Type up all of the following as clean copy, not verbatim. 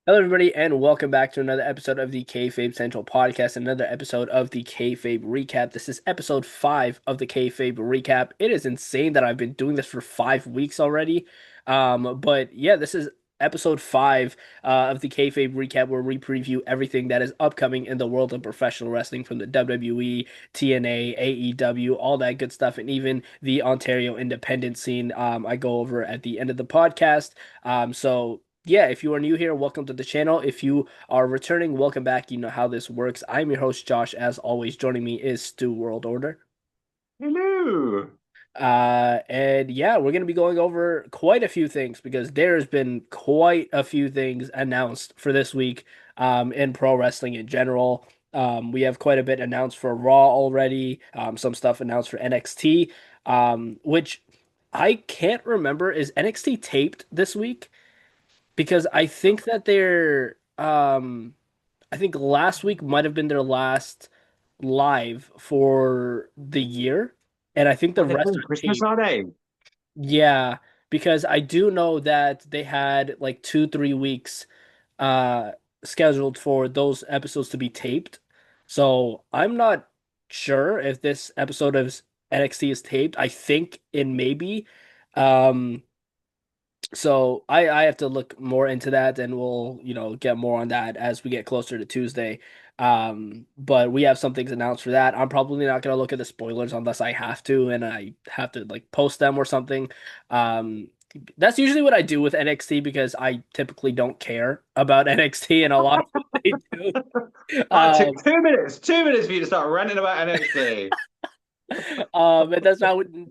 Hello, everybody, and welcome back to another episode of the Kayfabe Central Podcast, another episode of the Kayfabe Recap. This is episode 5 of the Kayfabe Recap. It is insane that I've been doing this for 5 weeks already. But yeah, this is episode 5 of the Kayfabe Recap, where we preview everything that is upcoming in the world of professional wrestling from the WWE, TNA, AEW, all that good stuff, and even the Ontario independent scene. I go over at the end of the podcast. So yeah, if you are new here, welcome to the channel. If you are returning, welcome back. You know how this works. I'm your host, Josh. As always, joining me is Stu World Order. Hello. And yeah, we're going to be going over quite a few things because there's been quite a few things announced for this week in pro wrestling in general. We have quite a bit announced for Raw already, some stuff announced for NXT, which I can't remember. Is NXT taped this week? Because I think that I think last week might have been their last live for the year, and I think the Oh, they're rest playing are Christmas, taped. are they? Yeah, because I do know that they had like 2, 3 weeks uh scheduled for those episodes to be taped. So I'm not sure if this episode of NXT is taped. I think it may be. Um so I have to look more into that, and we'll, get more on that as we get closer to Tuesday. But we have some things announced for that. I'm probably not gonna look at the spoilers unless I have to, and I have to like post them or something. Um, that's usually what I do with NXT because I typically don't care about NXT and a lot of what they do. It took Um, 2 minutes, 2 minutes for you to start ranting about NXT. And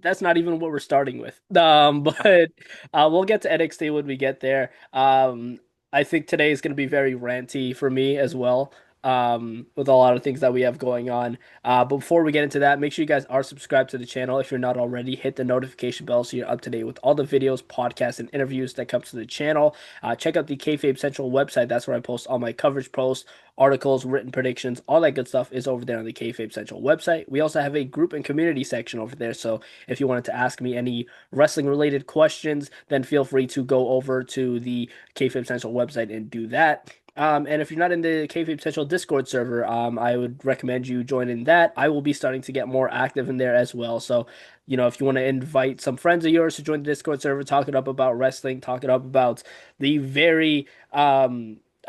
that's not even what we're starting with. But we'll get to NXT when we get there. I think today is going to be very ranty for me as well. With a lot of things that we have going on. But before we get into that, make sure you guys are subscribed to the channel if you're not already. Hit the notification bell so you're up to date with all the videos, podcasts, and interviews that comes to the channel. Check out the Kayfabe Central website. That's where I post all my coverage posts, articles, written predictions, all that good stuff is over there on the Kayfabe Central website. We also have a group and community section over there. So if you wanted to ask me any wrestling related questions, then feel free to go over to the Kayfabe Central website and do that. And if you're not in the Kayfabe Central Discord server, I would recommend you join in that. I will be starting to get more active in there as well. So, if you want to invite some friends of yours to join the Discord server, talk it up about wrestling, talk it up about the very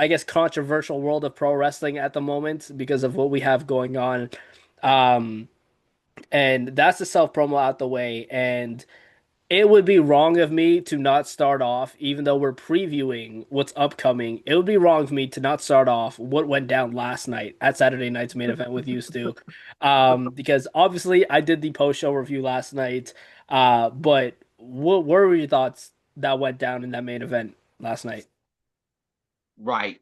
I guess, controversial world of pro wrestling at the moment because of what we have going on. Um, and that's the self promo out the way. And it would be wrong of me to not start off, even though we're previewing what's upcoming. It would be wrong of me to not start off what went down last night at Saturday night's main event with you, Stu. Because obviously I did the post show review last night. But what were your thoughts that went down in that main event last night? Right.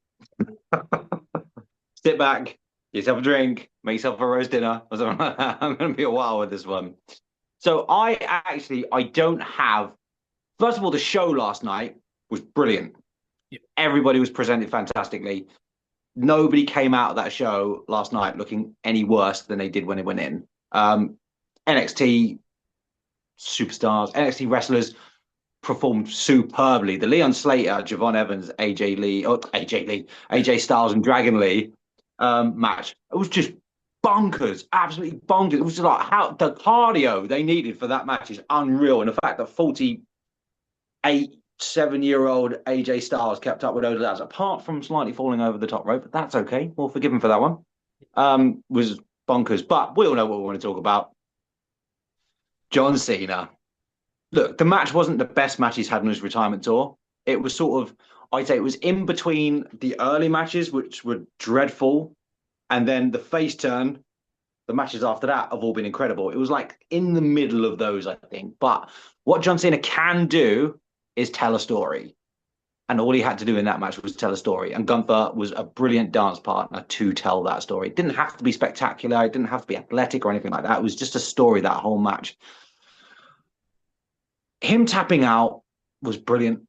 Sit back, get yourself a drink, make yourself a roast dinner or something like that. I'm going to be a while with this one. So I don't have. First of all, the show last night was brilliant. Everybody was presented fantastically. Nobody came out of that show last night looking any worse than they did when they went in. NXT superstars, NXT wrestlers performed superbly. The Leon Slater, Javon Evans, AJ Styles, and Dragon Lee match. It was just bonkers, absolutely bonkers. It was just like how the cardio they needed for that match is unreal, and the fact that 48, 7-year-old AJ Styles kept up with those lads, apart from slightly falling over the top rope, but that's okay. We'll forgive him for that one. Was bonkers, but we all know what we want to talk about. John Cena. Look, the match wasn't the best match he's had on his retirement tour. It was sort of, I'd say it was in between the early matches, which were dreadful, and then the face turn. The matches after that have all been incredible. It was like in the middle of those, I think. But what John Cena can do is tell a story. And all he had to do in that match was tell a story. And Gunther was a brilliant dance partner to tell that story. It didn't have to be spectacular. It didn't have to be athletic or anything like that. It was just a story, that whole match. Him tapping out was brilliant.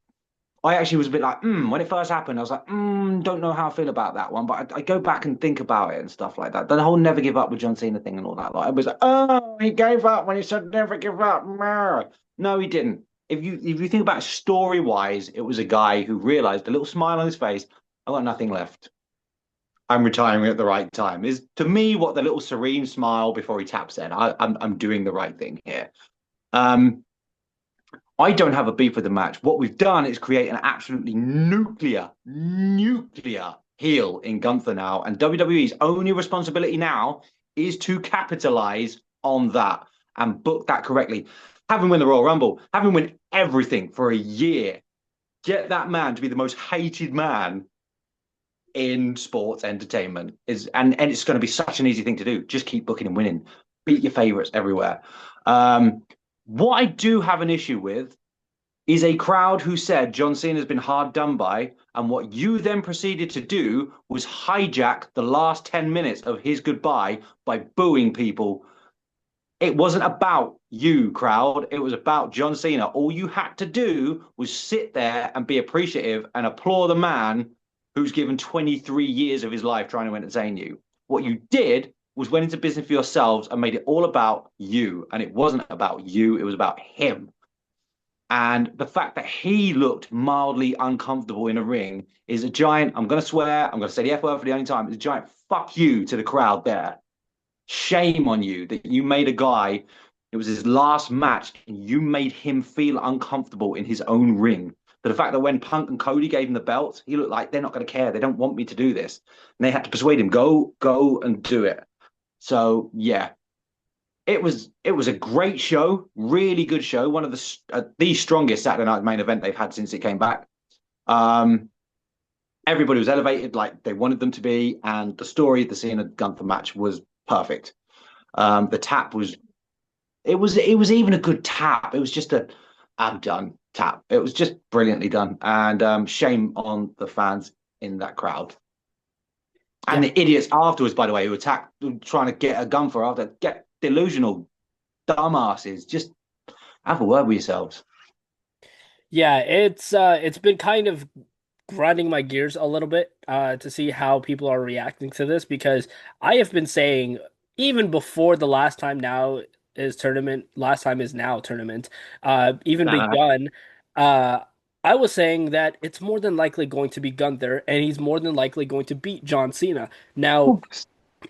I actually was a bit like, when it first happened, I was like, don't know how I feel about that one. But I go back and think about it and stuff like that. The whole never give up with John Cena thing and all that. Like, I was like, oh, he gave up when he said never give up. No, he didn't. If you think about story wise, it was a guy who realized a little smile on his face. I've got nothing left. I'm retiring at the right time. Is to me what the little serene smile before he taps in. I'm doing the right thing here. Um, I don't have a beef with the match. What we've done is create an absolutely nuclear heel in Gunther now, and WWE's only responsibility now is to capitalize on that and book that correctly. Have him win the Royal Rumble. Have him win everything for a year. Get that man to be the most hated man in sports entertainment and it's going to be such an easy thing to do. Just keep booking and winning. Beat your favorites everywhere. What I do have an issue with is a crowd who said John Cena has been hard done by, and what you then proceeded to do was hijack the last 10 minutes of his goodbye by booing people. It wasn't about you, crowd. It was about John Cena. All you had to do was sit there and be appreciative and applaud the man who's given 23 years of his life trying to entertain you. What you did was went into business for yourselves and made it all about you. And it wasn't about you, it was about him. And the fact that he looked mildly uncomfortable in a ring is a giant, I'm going to swear, I'm going to say the F word for the only time, it's a giant fuck you to the crowd there. Shame on you that you made a guy, it was his last match, and you made him feel uncomfortable in his own ring. But the fact that when Punk and Cody gave him the belts, he looked like they're not going to care. They don't want me to do this. And they had to persuade him, go and do it. So, yeah, it was a great show, really good show. One of the strongest Saturday night main event they've had since it came back. Everybody was elevated like they wanted them to be, and the story of the Cena Gunther match was perfect. The tap was it was even a good tap. It was just a I'm done tap. It was just brilliantly done, and shame on the fans in that crowd Yeah. and the idiots afterwards. By the way, who attacked, trying to get a gun for after get delusional dumbasses. Just have a word with yourselves. Yeah, it's been kind of grinding my gears a little bit to see how people are reacting to this because I have been saying even before the last time is now tournament, even begun, uh, I was saying that it's more than likely going to be Gunther and he's more than likely going to beat John Cena. Now,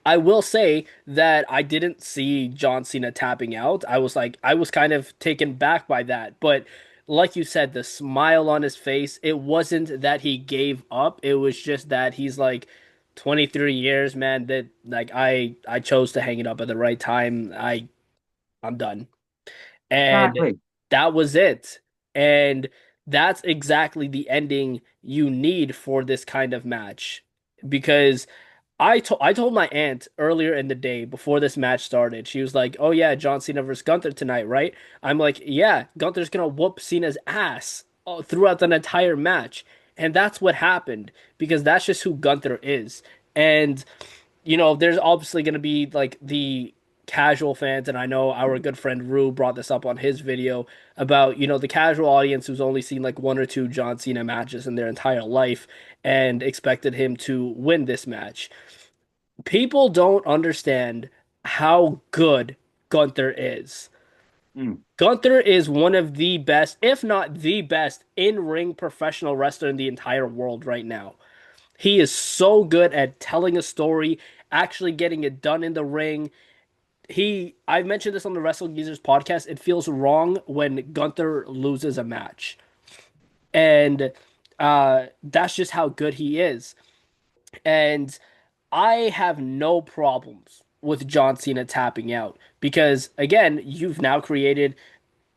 I will say that I didn't see John Cena tapping out. I was kind of taken back by that. But like you said, the smile on his face, it wasn't that he gave up. It was just that he's like 23 years, man, that like I chose to hang it up at the right time. I'm done. And Exactly. that was it. And that's exactly the ending you need for this kind of match. Because I told my aunt earlier in the day before this match started. She was like, "Oh yeah, John Cena versus Gunther tonight, right?" I'm like, "Yeah, Gunther's gonna whoop Cena's ass throughout the entire match." And that's what happened because that's just who Gunther is. And there's obviously gonna be like the casual fans, and I know our good friend Rue brought this up on his video about, the casual audience who's only seen like one or two John Cena matches in their entire life and expected him to win this match. People don't understand how good Gunther is. Mm. Gunther is one of the best, if not the best, in-ring professional wrestler in the entire world right now. He is so good at telling a story, actually getting it done in the ring. I've mentioned this on the Wrestle Geezers podcast. It feels wrong when Gunther loses a match. And that's just how good he is. And I have no problems with John Cena tapping out because again, you've now created,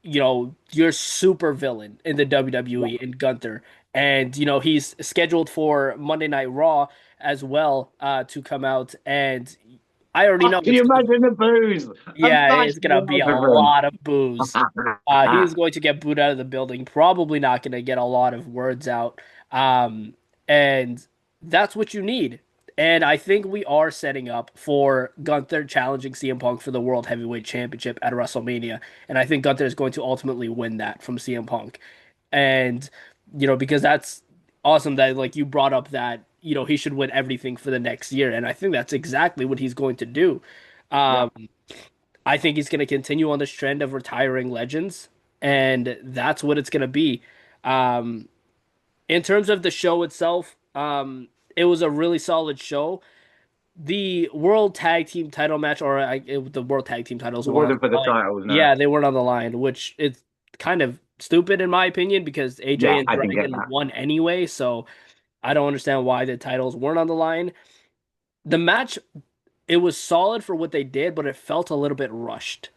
your super villain in the Yeah. WWE in Gunther. And he's scheduled for Monday Night Raw as well to come out and I already Oh, know can you imagine the booze? yeah, it's Imagine gonna the be a love of him. lot of booze. He's going to get booed out of the building. Probably not going to get a lot of words out. And that's what you need. And I think we are setting up for Gunther challenging CM Punk for the World Heavyweight Championship at WrestleMania. And I think Gunther is going to ultimately win that from CM Punk. And, because that's awesome that, like, you brought up that, he should win everything for the next year. And I think that's exactly what he's going to do. Yeah. Um, I think he's going to continue on this trend of retiring legends, and that's what it's going to be. Um, in terms of the show itself, It was a really solid show. The World Tag Team title match, the World Tag Team titles It weren't on wasn't for the the line. titles, no. Yeah, they weren't on the line, which is kind of stupid in my opinion because AJ Yeah, and I didn't get Dragon that. won anyway, so I don't understand why the titles weren't on the line. The match, it was solid for what they did, but it felt a little bit rushed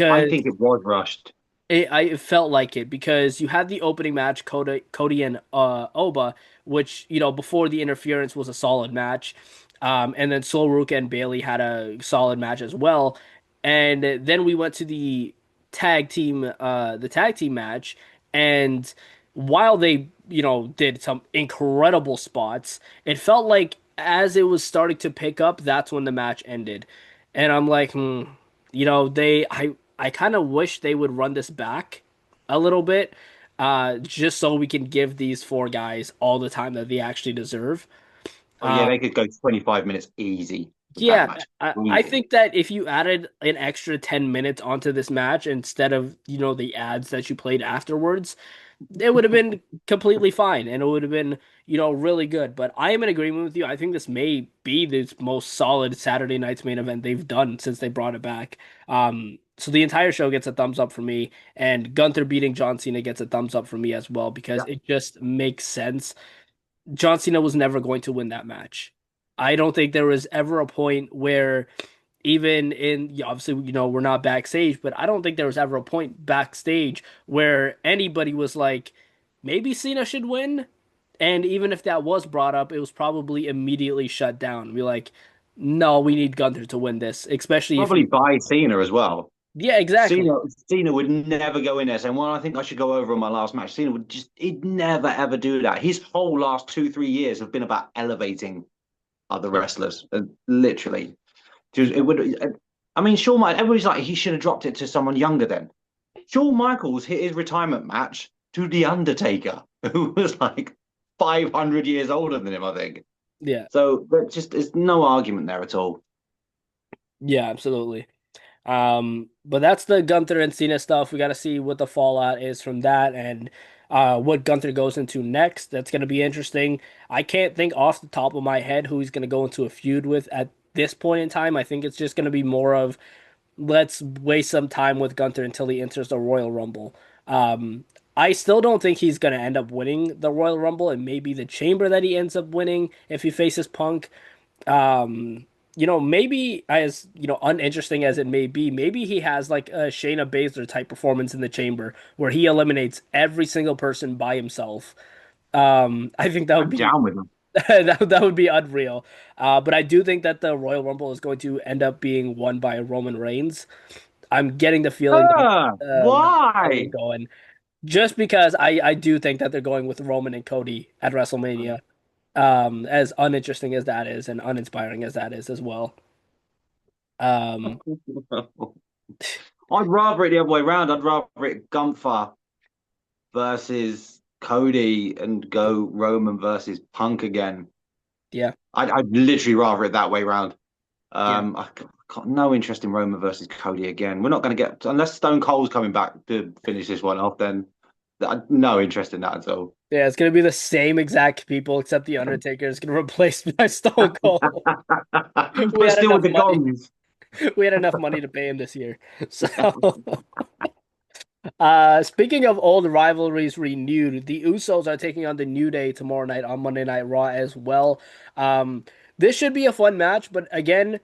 I because think it was rushed. it felt like it because you had the opening match, Cody and Oba, which before the interference was a solid match, and then Sol Ruka and Bailey had a solid match as well, and then we went to the tag team match, and while they did some incredible spots, it felt like as it was starting to pick up, that's when the match ended, and I'm like, I kind of wish they would run this back a little bit, just so we can give these four guys all the time that they actually deserve. Oh yeah, Uh, they could go 25 minutes easy with that yeah, match. I Easy. think that if you added an extra 10 minutes onto this match instead of, the ads that you played afterwards, it would have been completely fine and it would have been, really good. But I am in agreement with you. I think this may be the most solid Saturday night's main event they've done since they brought it back. So the entire show gets a thumbs up for me, and Gunther beating John Cena gets a thumbs up for me as well because Yeah. it just makes sense. John Cena was never going to win that match. I don't think there was ever a point where even in yeah, obviously we're not backstage, but I don't think there was ever a point backstage where anybody was like maybe Cena should win, and even if that was brought up, it was probably immediately shut down. Be like, no, we need Gunther to win this, especially if Probably by Cena as well. yeah, exactly. Cena Cena would never go in there saying, "Well, I think I should go over on my last match." Cena would just he'd never ever do that. His whole last 2 3 years have been about elevating other wrestlers, literally. It would. I mean, Shawn Michaels. Everybody's like he should have dropped it to someone younger then. Shawn Michaels hit his retirement match to The Undertaker, who was like 500 years older than him, I think. Yeah, So there's no argument there at all. yeah, absolutely. But that's the Gunther and Cena stuff. We got to see what the fallout is from that and what Gunther goes into next. That's going to be interesting. I can't think off the top of my head who he's going to go into a feud with at this point in time. I think it's just going to be more of let's waste some time with Gunther until he enters the Royal Rumble. I still don't think he's going to end up winning the Royal Rumble, and maybe the Chamber that he ends up winning if he faces Punk. Um, maybe as uninteresting as it may be, maybe he has like a Shayna Baszler type performance in the chamber where he eliminates every single person by himself. I think that would I'm be down with him. that would be unreal. But I do think that the Royal Rumble is going to end up being won by Roman Reigns. I'm getting the feeling that that's how they're Why? going, just because I do think that they're going with Roman and Cody at WrestleMania. As uninteresting as that is and uninspiring as that is as well. Um, I'd rather it the other way around. I'd rather it Gunther versus Cody and go Roman versus Punk again. yeah, I'd literally rather it that way round. yeah, I got no interest in Roman versus Cody again. We're not going to get unless Stone Cold's coming back to finish this one off. Then no interest in that at all. yeah. It's gonna be the same exact people except the Undertaker is gonna replace by Stone Cold. We But had still with enough the money. gongs. We had enough money to pay him this year. So, speaking of old rivalries renewed, the Usos are taking on the New Day tomorrow night on Monday Night Raw as well. This should be a fun match, but again,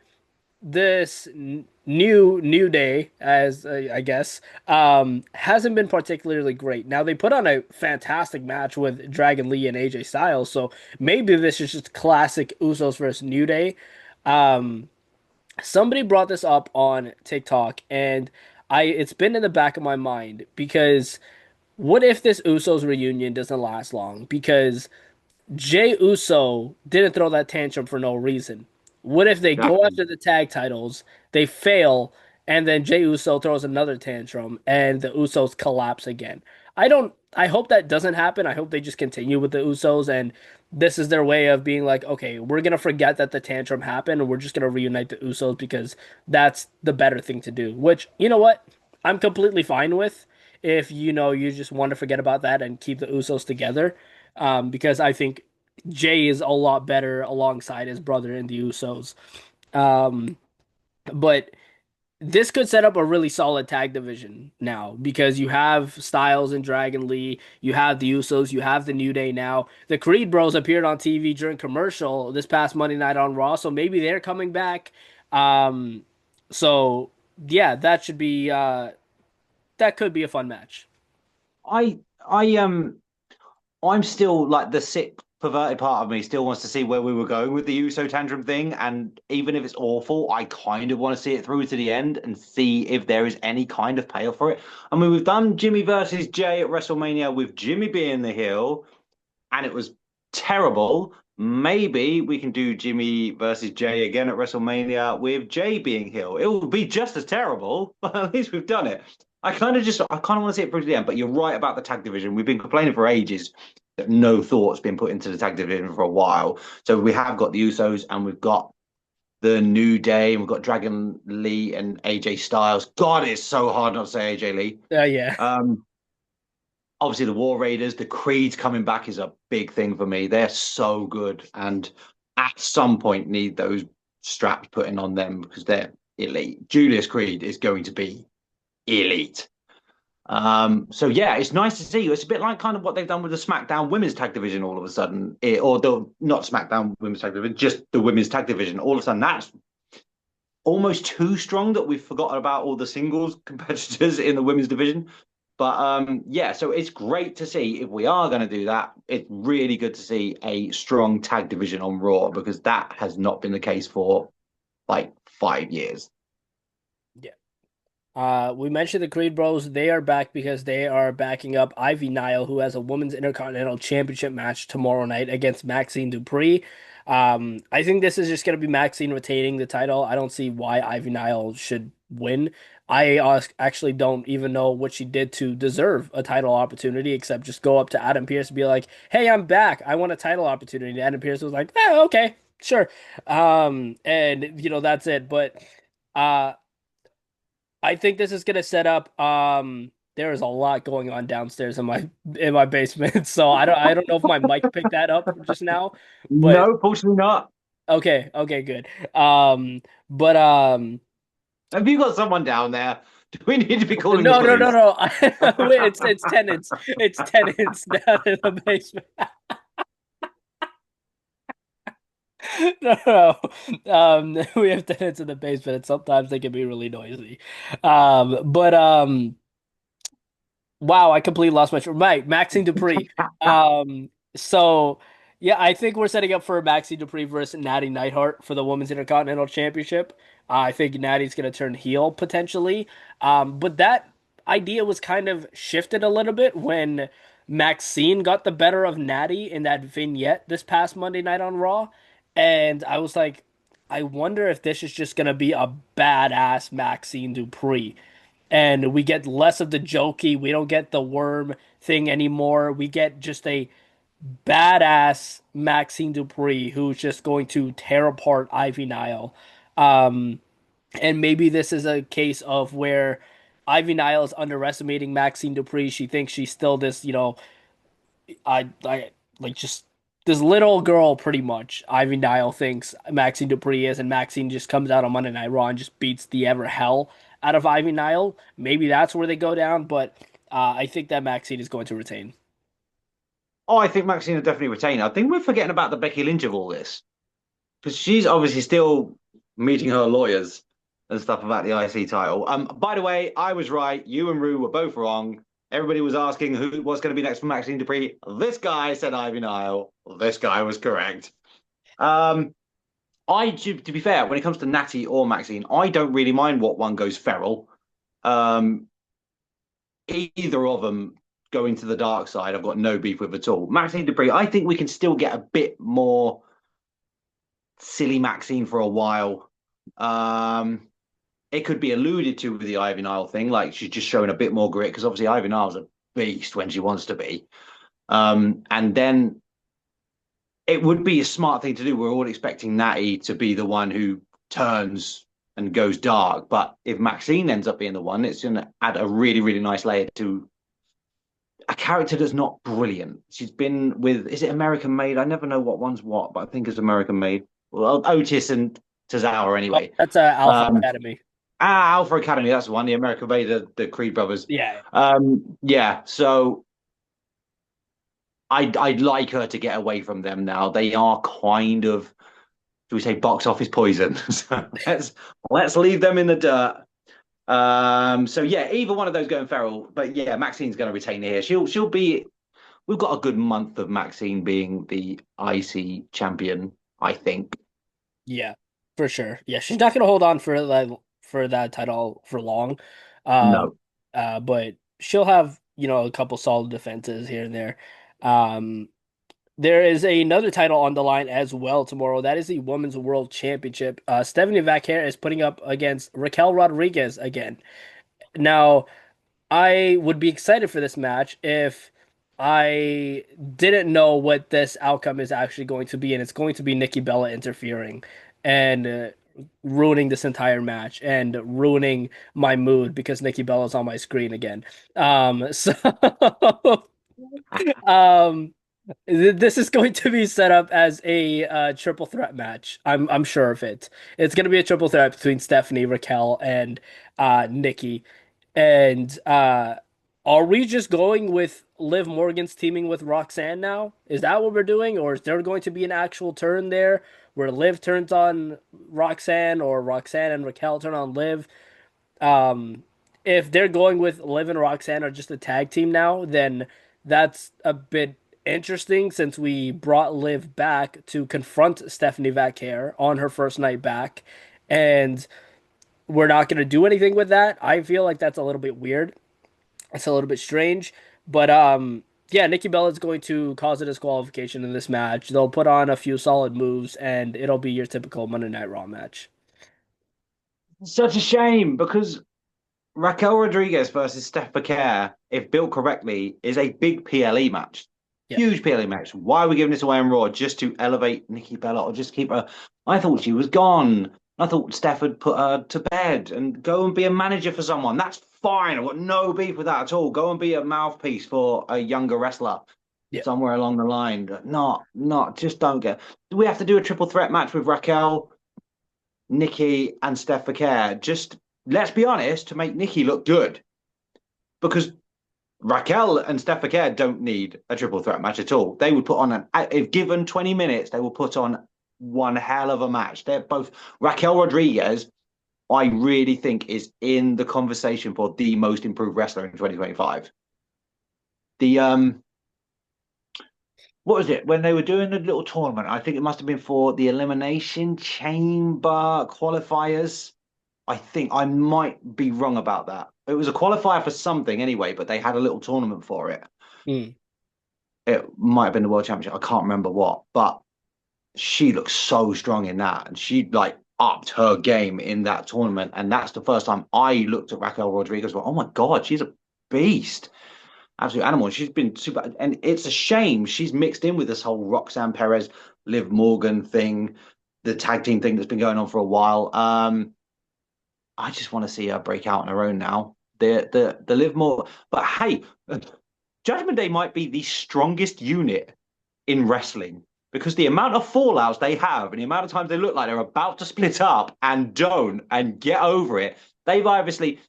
this New Day, as I guess, hasn't been particularly great. Now they put on a fantastic match with Dragon Lee and AJ Styles, so maybe this is just classic Usos versus New Day. Um, Somebody brought this up on TikTok, and I it's been in the back of my mind because what if this Usos reunion doesn't last long? Because Jey Uso didn't throw that tantrum for no reason. What if they go Exactly. after the tag titles, they fail, and then Jey Uso throws another tantrum and the Usos collapse again? I hope that doesn't happen. I hope they just continue with the Usos and this is their way of being like, okay, we're gonna forget that the tantrum happened and we're just gonna reunite the Usos because that's the better thing to do. Which, you know what? I'm completely fine with if you just want to forget about that and keep the Usos together. Because I think Jay is a lot better alongside his brother in the Usos. Um, but this could set up a really solid tag division now because you have Styles and Dragon Lee, you have the Usos, you have the New Day now. The Creed Bros appeared on TV during commercial this past Monday night on Raw, so maybe they're coming back. Um, so yeah, that could be a fun match. I I'm still like the sick perverted part of me still wants to see where we were going with the Uso tantrum thing, and even if it's awful, I kind of want to see it through to the end and see if there is any kind of payoff for it. I mean, we've done Jimmy versus Jay at WrestleMania with Jimmy being the heel, and it was terrible. Maybe we can do Jimmy versus Jay again at WrestleMania with Jay being heel. It will be just as terrible, but at least we've done it. I kind of want to see it through to the end. But you're right about the tag division. We've been complaining for ages that no thought's been put into the tag division for a while. So we have got the Usos and we've got the New Day and we've got Dragon Lee and AJ Styles. God, it's so hard not to say AJ Lee. Yeah. Um, Obviously the War Raiders, the Creeds coming back is a big thing for me. They're so good, and at some point need those straps putting on them because they're elite. Julius Creed is going to be elite. So yeah, it's nice to see. It's a bit like kind of what they've done with the SmackDown Women's Tag Division all of a sudden, or the not SmackDown Women's Tag Division, just the Women's Tag Division. All of a sudden, that's almost too strong that we've forgotten about all the singles competitors in the women's division. But yeah, so it's great to see if we are going to do that. It's really good to see a strong tag division on Raw because that has not been the case for like 5 years. Yeah. We mentioned the Creed Bros. They are back because they are backing up Ivy Nile, who has a women's Intercontinental Championship match tomorrow night against Maxine Dupree. I think this is just going to be Maxine retaining the title. I don't see why Ivy Nile should win. Actually don't even know what she did to deserve a title opportunity, except just go up to Adam Pearce and be like, "Hey, I'm back. I want a title opportunity." And Adam Pearce was like, okay, sure." And that's it. But uh, I think this is gonna set up. There is a lot going on downstairs in my basement, so I don't know if my mic picked that up just now, but No, fortunately not. okay, good. But Have you got someone down there? Do we need to be calling the no, police? no. Wait, it's tenants down in the basement. No. We have tenants in the basement, and sometimes they can be really noisy. But wow, I completely lost my train. Right, Maxine Dupree. So yeah, I think we're setting up for Maxine Dupree versus Natty Neidhart for the Women's Intercontinental Championship. I think Natty's gonna turn heel potentially. But that idea was kind of shifted a little bit when Maxine got the better of Natty in that vignette this past Monday night on Raw. And I was like, I wonder if this is just gonna be a badass Maxine Dupree and we get less of the jokey. We don't get the worm thing anymore. We get just a badass Maxine Dupree who's just going to tear apart Ivy Nile. Um, and maybe this is a case of where Ivy Nile is underestimating Maxine Dupree. She thinks she's still this, I like just this little girl pretty much. Ivy Nile thinks Maxine Dupree is, and Maxine just comes out on Monday Night Raw and just beats the ever hell out of Ivy Nile. Maybe that's where they go down, but I think that Maxine is going to retain. Oh, I think Maxine will definitely retain. I think we're forgetting about the Becky Lynch of all this because she's obviously still meeting her lawyers and stuff about the IC title. By the way, I was right. You and Rue were both wrong. Everybody was asking who was going to be next for Maxine Dupree. This guy said Ivy Nile. This guy was correct. To be fair, when it comes to Natty or Maxine, I don't really mind what one goes feral. Um, Either of them going to the dark side, I've got no beef with at all. Maxine Dupree, I think we can still get a bit more silly Maxine for a while. It could be alluded to with the Ivy Nile thing, like she's just showing a bit more grit because obviously Ivy Nile's a beast when she wants to be. And then it would be a smart thing to do. We're all expecting Natty to be the one who turns and goes dark. But if Maxine ends up being the one, it's going to add a really, really nice layer to a character that's not brilliant. She's been with, is it American Made? I never know what one's what, but I think it's American Made. Well, Otis and Tozawa Oh, anyway. that's Alpha Um, Academy. Alpha Academy, that's the one, the American Made, the Creed brothers. Yeah. Yeah, so I'd like her to get away from them now. They are kind of, do we say, box office poison? So let's leave them in the dirt. So yeah, either one of those going feral, but yeah, Maxine's going to retain here. She'll be. We've got a good month of Maxine being the IC champion, I think. Yeah, for sure. Yeah, she's not gonna hold on for that title for long. Um, No, but she'll have, a couple solid defenses here and there. Um, there is another title on the line as well tomorrow. That is the Women's World Championship. Stephanie Vaquer is putting up against Raquel Rodriguez again. Now, I would be excited for this match if I didn't know what this outcome is actually going to be, and it's going to be Nikki Bella interfering and ruining this entire match and ruining my mood because Nikki Bella's on my screen again. So um, this is going to be set up as a triple threat match. I'm sure of it. It's going to be a triple threat between Stephanie, Raquel, and Nikki. And are we just going with Liv Morgan's teaming with Roxanne now? Is that what we're doing, or is there going to be an actual turn there where Liv turns on Roxanne, or Roxanne and Raquel turn on Liv? Um, if they're going with Liv and Roxanne are just a tag team now, then that's a bit interesting since we brought Liv back to confront Stephanie Vaquer on her first night back, and we're not going to do anything with that. I feel like that's a little bit weird. It's a little bit strange, but yeah, Nikki Bella is going to cause a disqualification in this match. They'll put on a few solid moves, and it'll be your typical Monday Night Raw match. such a shame because Raquel Rodriguez versus Steph Baker, if built correctly, is a big PLE match. Yeah, Huge PLE match. Why are we giving this away on Raw? Just to elevate Nikki Bella or just keep her? I thought she was gone. I thought Steph had put her to bed and go and be a manager for someone. That's fine. I've got no beef with that at all. Go and be a mouthpiece for a younger wrestler yeah. somewhere along the line. Just don't get. Do we have to do a triple threat match with Raquel, Nikki, and Steph Baker? Just let's be honest, to make Nikki look good. Because Raquel and Steph Baker don't need a triple threat match at all. They would put on if given 20 minutes, they will put on one hell of a match. They're both Raquel Rodriguez, I really think is in the conversation for the most improved wrestler in 2025. The what was it when they were doing the little tournament? I think it must have been for the Elimination Chamber qualifiers. I think I might be wrong about that. It was a qualifier for something anyway, but they had a little tournament for it. Mm. It might have been the World Championship. I can't remember what, but she looked so strong in that, and she like upped her game in that tournament. And that's the first time I looked at Raquel Rodriguez. Well, oh my god, she's a beast, absolute animal. She's been super, and it's a shame she's mixed in with this whole Roxanne Perez, Liv Morgan thing, the tag team thing that's been going on for a while. I just want to see her break out on her own now. The Liv more, but hey, Judgment Day might be the strongest unit in wrestling because the amount of fallouts they have and the amount of times they look like they're about to split up and don't and get over it. They've obviously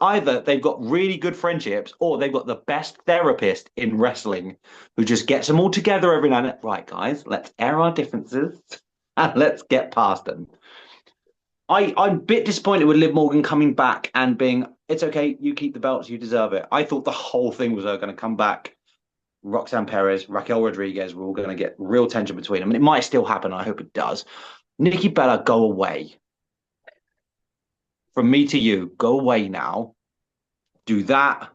either they've got really good friendships or they've got the best therapist in wrestling who just gets them all together every now and then. Right, guys, let's air our differences and let's get past them. I'm a bit disappointed with Liv Morgan coming back and being, it's okay, you keep the belts, you deserve it. I thought the whole thing was going to come back. Roxanne Perez, Raquel Rodriguez, we're all going to get real tension between them. And it might still happen. I hope it does. Nikki Bella, go away. From me to you, go away now. Do that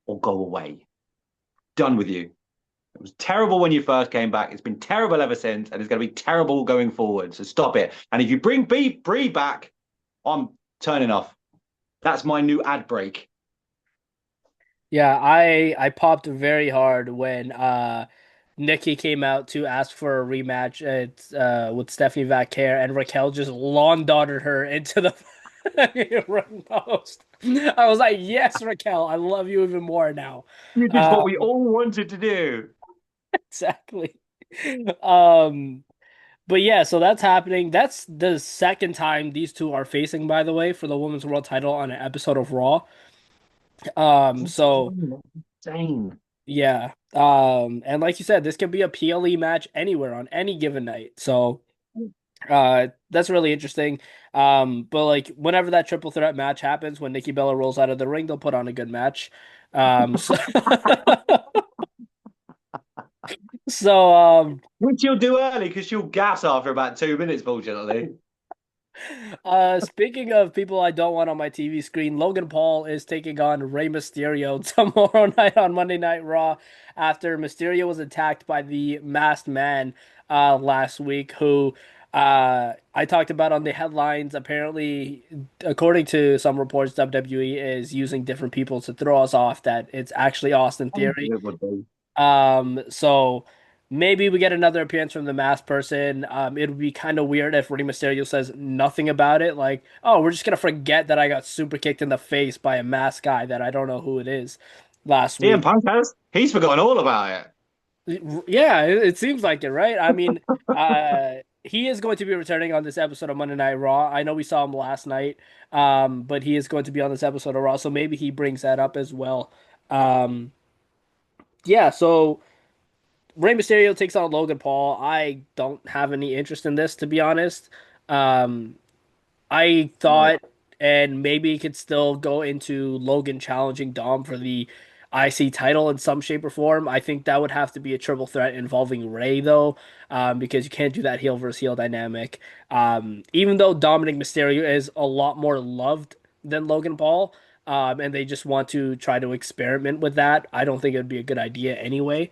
or go away. Done with you. It was terrible when you first came back. It's been terrible ever since, and it's going to be terrible going forward. So stop it. And if you bring Bree back, I'm turning off. That's my new ad break. Yeah, I popped very hard when Nikki came out to ask for a rematch with Stephanie Vaquer, and Raquel just lawn darted her into the ring post. I was like, yes, Raquel, I love you even more now. You did what we Um, all wanted to do. exactly. Um, but yeah, so that's happening. That's the second time these two are facing, by the way, for the women's world title on an episode of Raw. So Insane. yeah. And like you said, this can be a PLE match anywhere on any given night. So that's really interesting. But like whenever that triple threat match happens, when Nikki Bella rolls out of the ring, they'll put on a good match. So so Which she'll do early because she'll gas after about 2 minutes, fortunately. speaking of people I don't want on my TV screen, Logan Paul is taking on Rey Mysterio tomorrow night on Monday Night Raw after Mysterio was attacked by the Masked Man last week, who I talked about on the headlines. Apparently, according to some reports, WWE is using different people to throw us off that it's actually Austin Theory. It would be. So maybe we get another appearance from the masked person. It would be kind of weird if Rey Mysterio says nothing about it, like, "Oh, we're just gonna forget that I got super kicked in the face by a masked guy that I don't know who it is last CM week." Punk has. He's forgotten all about it. Yeah, it seems like it, right? I mean, he is going to be returning on this episode of Monday Night Raw. I know we saw him last night, but he is going to be on this episode of Raw, so maybe he brings that up as well. Um, yeah, so. Rey Mysterio takes on Logan Paul. I don't have any interest in this, to be honest. Um, I No. thought, and maybe it could still go into Logan challenging Dom for the IC title in some shape or form. I think that would have to be a triple threat involving Rey, though, because you can't do that heel versus heel dynamic. Even though Dominic Mysterio is a lot more loved than Logan Paul, and they just want to try to experiment with that, I don't think it would be a good idea anyway.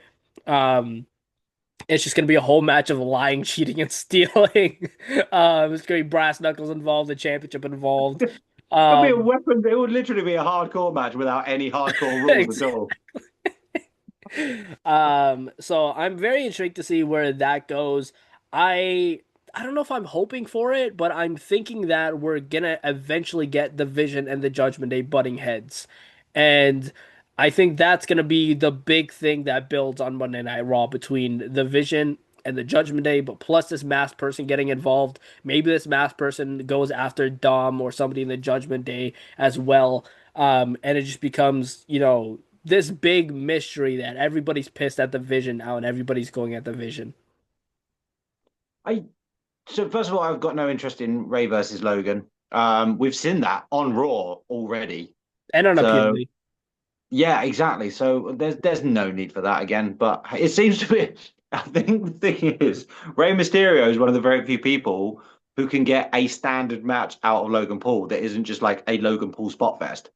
Um, it's just gonna be a whole match of lying, cheating, and stealing. There's gonna be brass knuckles involved, the championship involved. It'll be a Um, weapon. It would literally be a hardcore match without any hardcore rules at all. so I'm very intrigued to see where that goes. I don't know if I'm hoping for it, but I'm thinking that we're gonna eventually get the Vision and the Judgment Day butting heads. And I think that's gonna be the big thing that builds on Monday Night Raw between the Vision and the Judgment Day, but plus this masked person getting involved. Maybe this masked person goes after Dom or somebody in the Judgment Day as well. And it just becomes, this big mystery that everybody's pissed at the Vision now and everybody's going at the Vision. I So first of all, I've got no interest in Ray versus Logan. We've seen that on Raw already. And on a So PLE. yeah, exactly. So there's no need for that again. But it seems to be. I think the thing is, Rey Mysterio is one of the very few people who can get a standard match out of Logan Paul that isn't just like a Logan Paul spot fest.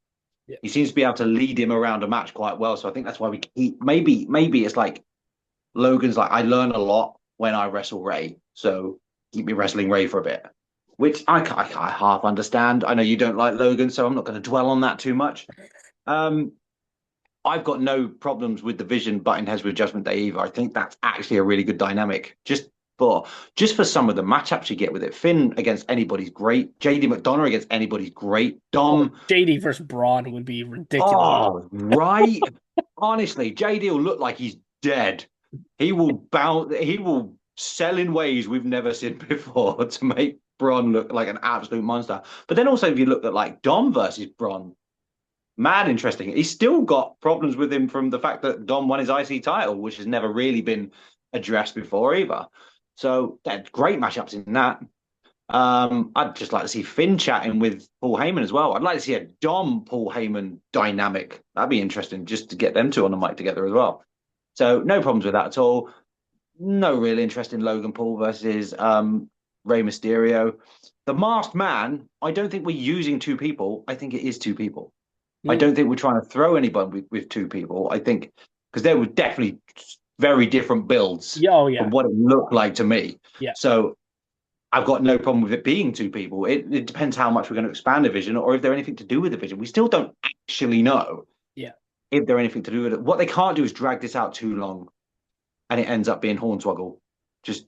Yeah. He seems to be able to lead him around a match quite well. So I think that's why we keep. Maybe it's like Logan's like I learn a lot when I wrestle Ray, so keep me wrestling Ray for a bit. Which I half understand. I know you don't like Logan, so I'm not going to dwell on that too much. Um, I've got no problems with the Vision butting heads with Judgment Day either. I think that's actually a really good dynamic. For some of the matchups you get with it. Finn against anybody's great. JD McDonough against anybody's great. Oh, Dom, JD versus Braun would be ridiculous. oh right. Honestly, JD will look like he's dead. He will bounce. He will sell in ways we've never seen before to make Braun look like an absolute monster. But then also, if you look at like Dom versus Braun, mad interesting. He's still got problems with him from the fact that Dom won his IC title, which has never really been addressed before either. So yeah, great matchups in that. I'd just like to see Finn chatting with Paul Heyman as well. I'd like to see a Dom Paul Heyman dynamic. That'd be interesting just to get them two on the mic together as well. So no problems with that at all. No real interest in Logan Paul versus Rey Mysterio. The Masked Man, I don't think we're using two people. I think it is two people. I Mm. don't think we're trying to throw anybody with two people. I think because there were definitely very different builds Yeah, oh from yeah. what it looked like to me. Yeah. So I've got no problem with it being two people. It depends how much we're going to expand the vision or if they're anything to do with the vision. We still don't actually know Yeah. if they're anything to do with it. What they can't do is drag this out too long and it ends up being Hornswoggle. Just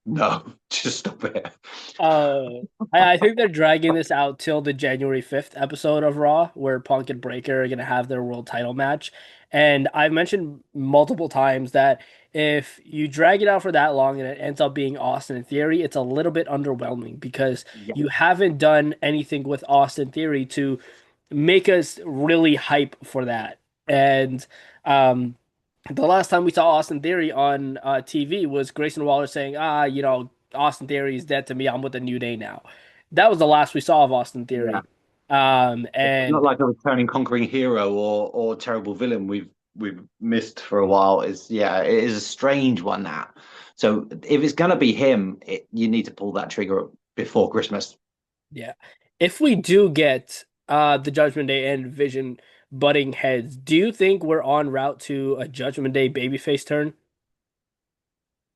No, just stop it. Uh, I think they're dragging this out till the January 5th episode of Raw, where Punk and Breaker are gonna have their world title match. And I've mentioned multiple times that if you drag it out for that long and it ends up being Austin Theory, it's a little bit underwhelming because Yeah, you haven't done anything with Austin Theory to make us really hype for that. And um the last time we saw Austin Theory on TV was Grayson Waller saying, Austin Theory is dead to me. I'm with the New Day now. That was the last we saw of Austin yeah. Theory. It's not And like a returning conquering hero or terrible villain we've missed for a while. It's yeah, it is a strange one that. So if it's gonna be him, you need to pull that trigger before Christmas. yeah, if we do get the Judgment Day and Vision butting heads, do you think we're en route to a Judgment Day babyface turn?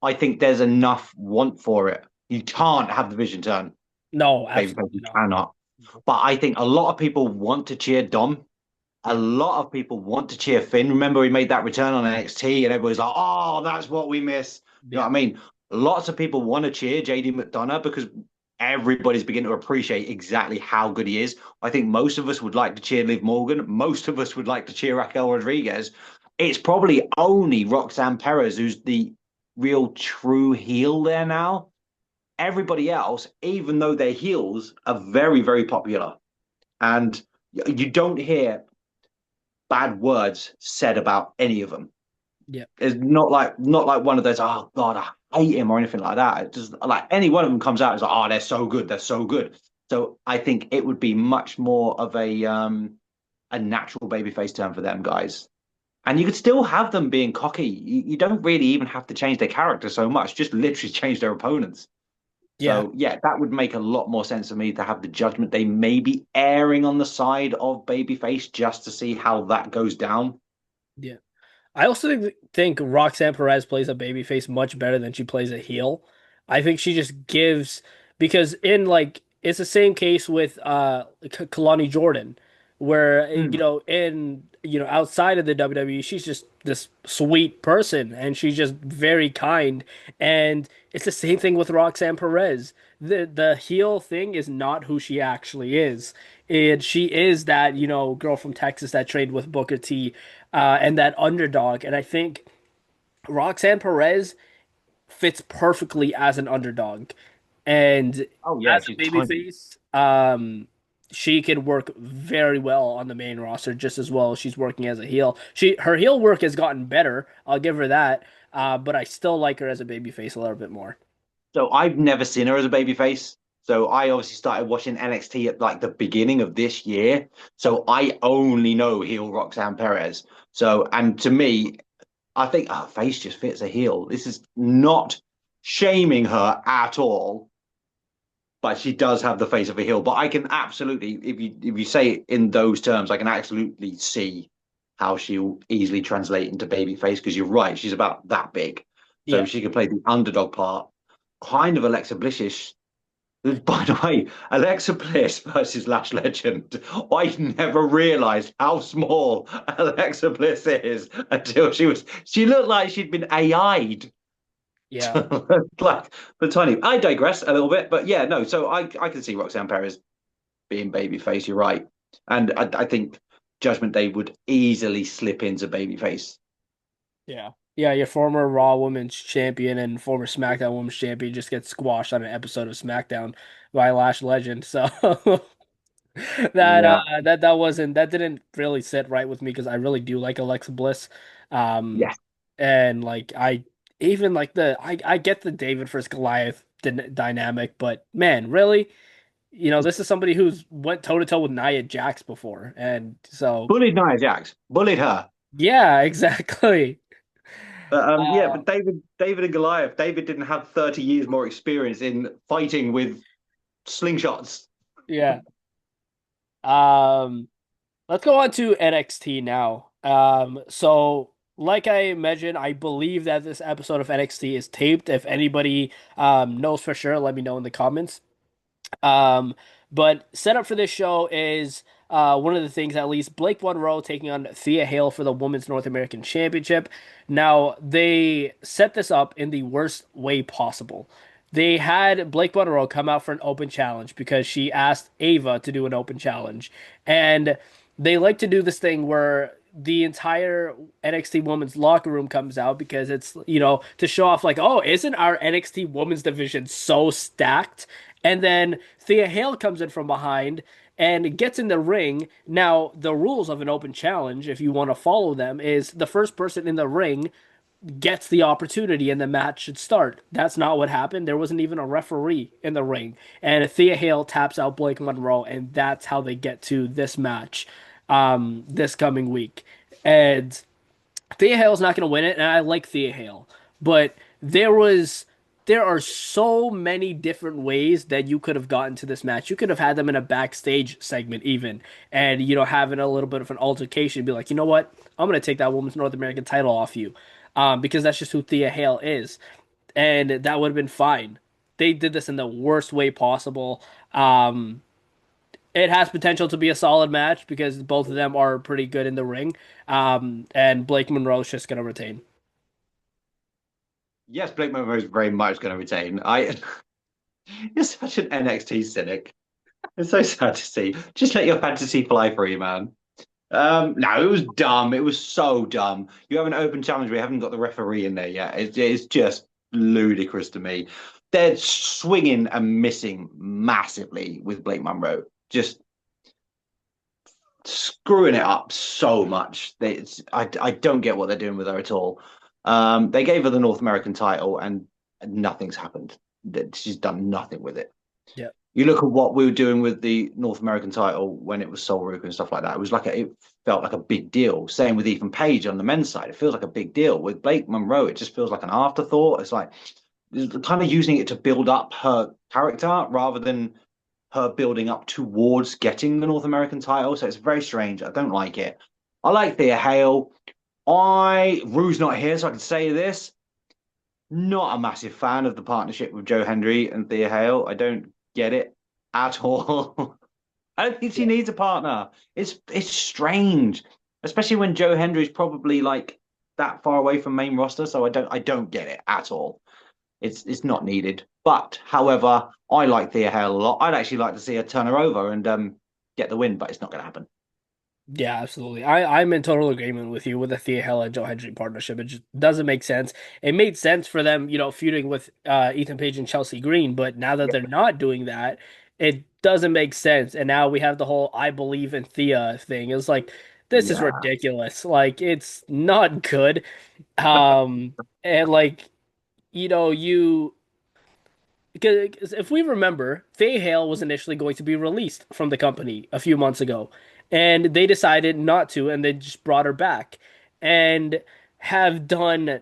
I think there's enough want for it. You can't have the Vision turn, No, babyface. absolutely You not. cannot. But I think a lot of people want to cheer Dom. A Yeah, lot of people want to cheer Finn. Remember, he made that return on NXT, and everybody's like, "Oh, that's what we miss." You know yeah, what I mean? Lots of people want to cheer JD McDonough because everybody's beginning to appreciate exactly how good he is. I think most of us would like to cheer Liv Morgan. Most of us would like to cheer Raquel Rodriguez. It's probably only Roxanne Perez who's the real true heel there now. Everybody else, even though they're heels, are very, very popular. And you don't hear bad words said about any of them. yeah, It's not like one of those, oh God, I hate him or anything like that. It's just like any one of them comes out, it's like, oh, they're so good, they're so good. So I think it would be much more of a natural babyface turn for them guys. And you could still have them being cocky. You don't really even have to change their character so much, just literally change their opponents. yeah. So yeah, that would make a lot more sense to me to have the Judgment Day maybe erring on the side of babyface just to see how that goes down. Yeah. I also think Roxanne Perez plays a babyface much better than she plays a heel. I think she just gives because in like it's the same case with Kalani Jordan, where Mm. outside of the WWE, she's just this sweet person and she's just very kind. And it's the same thing with Roxanne Perez. The heel thing is not who she actually is. And she is that, girl from Texas that trained with Booker T and that underdog. And I think Roxanne Perez fits perfectly as an underdog. And Oh yeah, as she's a tiny. babyface, she can work very well on the main roster just as well as she's working as a heel. Her heel work has gotten better. I'll give her that. But I still like her as a babyface a little bit more. So I've never seen her as a babyface. So I obviously started watching NXT at like the beginning of this year. So I only know heel Roxanne Perez. So and to me, I think her face just fits a heel. This is not shaming her at all, but she does have the face of a heel. But I can absolutely, if you say it in those terms, I can absolutely see how she'll easily translate into babyface because you're right, she's about that big, so Yeah. she can play the underdog part, kind of Alexa Blissish. By the way, Alexa Bliss versus Lash Legend. I never realized how small Alexa Bliss is until she looked like she'd been AI'd. Yeah. Like the tiny. I digress a little bit, but yeah, no. So I can see Roxanne Perez being babyface. You're right, and I think Judgment Day would easily slip into babyface. Yeah. Yeah, your former Raw Women's Champion and former SmackDown Women's Champion just gets squashed on an episode of SmackDown by Lash Legend. So Yeah. that didn't really sit right with me because I really do like Alexa Bliss. Um Yes. and like I even like I get the David versus Goliath dynamic, but man, really? This is somebody who's went toe to toe with Nia Jax before. And so Bullied Nia Jax. Bullied her. yeah, exactly. But yeah, Uh but David and Goliath. David didn't have 30 years more experience in fighting with slingshots. yeah. Um let's go on to NXT now. So like I mentioned, I believe that this episode of NXT is taped. If anybody knows for sure, let me know in the comments. Um, but setup for this show is one of the things at least Blake Monroe taking on Thea Hale for the Women's North American Championship. Now they set this up in the worst way possible. They had Blake Monroe come out for an open challenge because she asked Ava to do an open challenge. And they like to do this thing where the entire NXT women's locker room comes out because it's, to show off like, oh, isn't our NXT women's division so stacked? And then Thea Hale comes in from behind and gets in the ring. Now, the rules of an open challenge, if you want to follow them, is the first person in the ring gets the opportunity and the match should start. That's not what happened. There wasn't even a referee in the ring. And Thea Hale taps out Blake Monroe, and that's how they get to this match this coming week. And Thea Hale's not going to win it, and I like Thea Hale. But there are so many different ways that you could have gotten to this match. You could have had them in a backstage segment even, and having a little bit of an altercation, be like, you know what, I'm going to take that women's North American title off you, because that's just who Thea Hale is, and that would have been fine. They did this in the worst way possible. It has potential to be a solid match because both of them are pretty good in the ring, and Blake Monroe's just going to retain. Yes, Blake Monroe is very much going to retain. I You're such an NXT cynic. It's so sad to see. Just let your fantasy fly free, man. No, it was dumb. It was so dumb. You have an open challenge. We haven't got the referee in there yet. It's just ludicrous to me. They're swinging and missing massively with Blake Monroe. Just screwing it up so much. I don't get what they're doing with her at all. They gave her the North American title, and nothing's happened. She's done nothing with it. Yeah. You look at what we were doing with the North American title when it was Sol Ruka and stuff like that. It felt like a big deal. Same with Ethan Page on the men's side. It feels like a big deal. With Blake Monroe, it just feels like an afterthought. It's like kind of using it to build up her character rather than her building up towards getting the North American title. So it's very strange. I don't like it. I like Thea Hale. Rue's not here, so I can say this. Not a massive fan of the partnership with Joe Hendry and Thea Hale. I don't get it at all. I don't think she Yeah. needs a partner. It's strange, especially when Joe Hendry's probably like that far away from main roster. So I don't get it at all. It's not needed. But however, I like Thea Hale a lot. I'd actually like to see her turn her over and get the win, but it's not going to happen. Yeah, absolutely. I'm in total agreement with you with the Thea Hale and Joe Hendry partnership. It just doesn't make sense. It made sense for them, feuding with Ethan Page and Chelsea Green, but now that they're not doing that, it doesn't make sense. And now we have the whole I believe in Thea thing. It's like this is Yeah, ridiculous. Like it's not good. And like, you because if we remember, Faye Hale was initially going to be released from the company a few months ago, and they decided not to, and they just brought her back and have done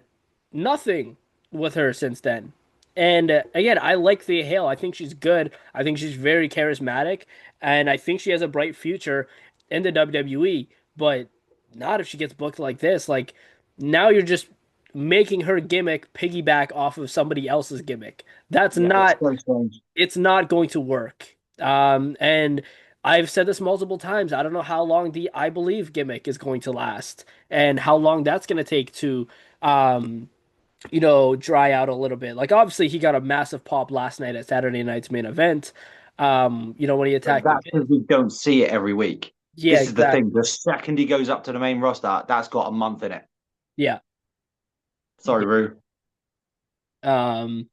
nothing with her since then. And again, I like Thea Hale. I think she's good. I think she's very charismatic, and I think she has a bright future in the WWE. But not if she gets booked like this. Like now, you're just making her gimmick piggyback off of somebody else's gimmick. That's yeah, it's not so strange. it's not going to work. And I've said this multiple times. I don't know how long the I believe gimmick is going to last and how long that's going to take to um dry out a little bit. Like obviously he got a massive pop last night at Saturday Night's main event. When he But attacked the that's Miz. because we don't see it every week. Yeah, This is the thing. exactly. The second he goes up to the main roster, that's got a month in it. Yeah. Sorry, Rue. Um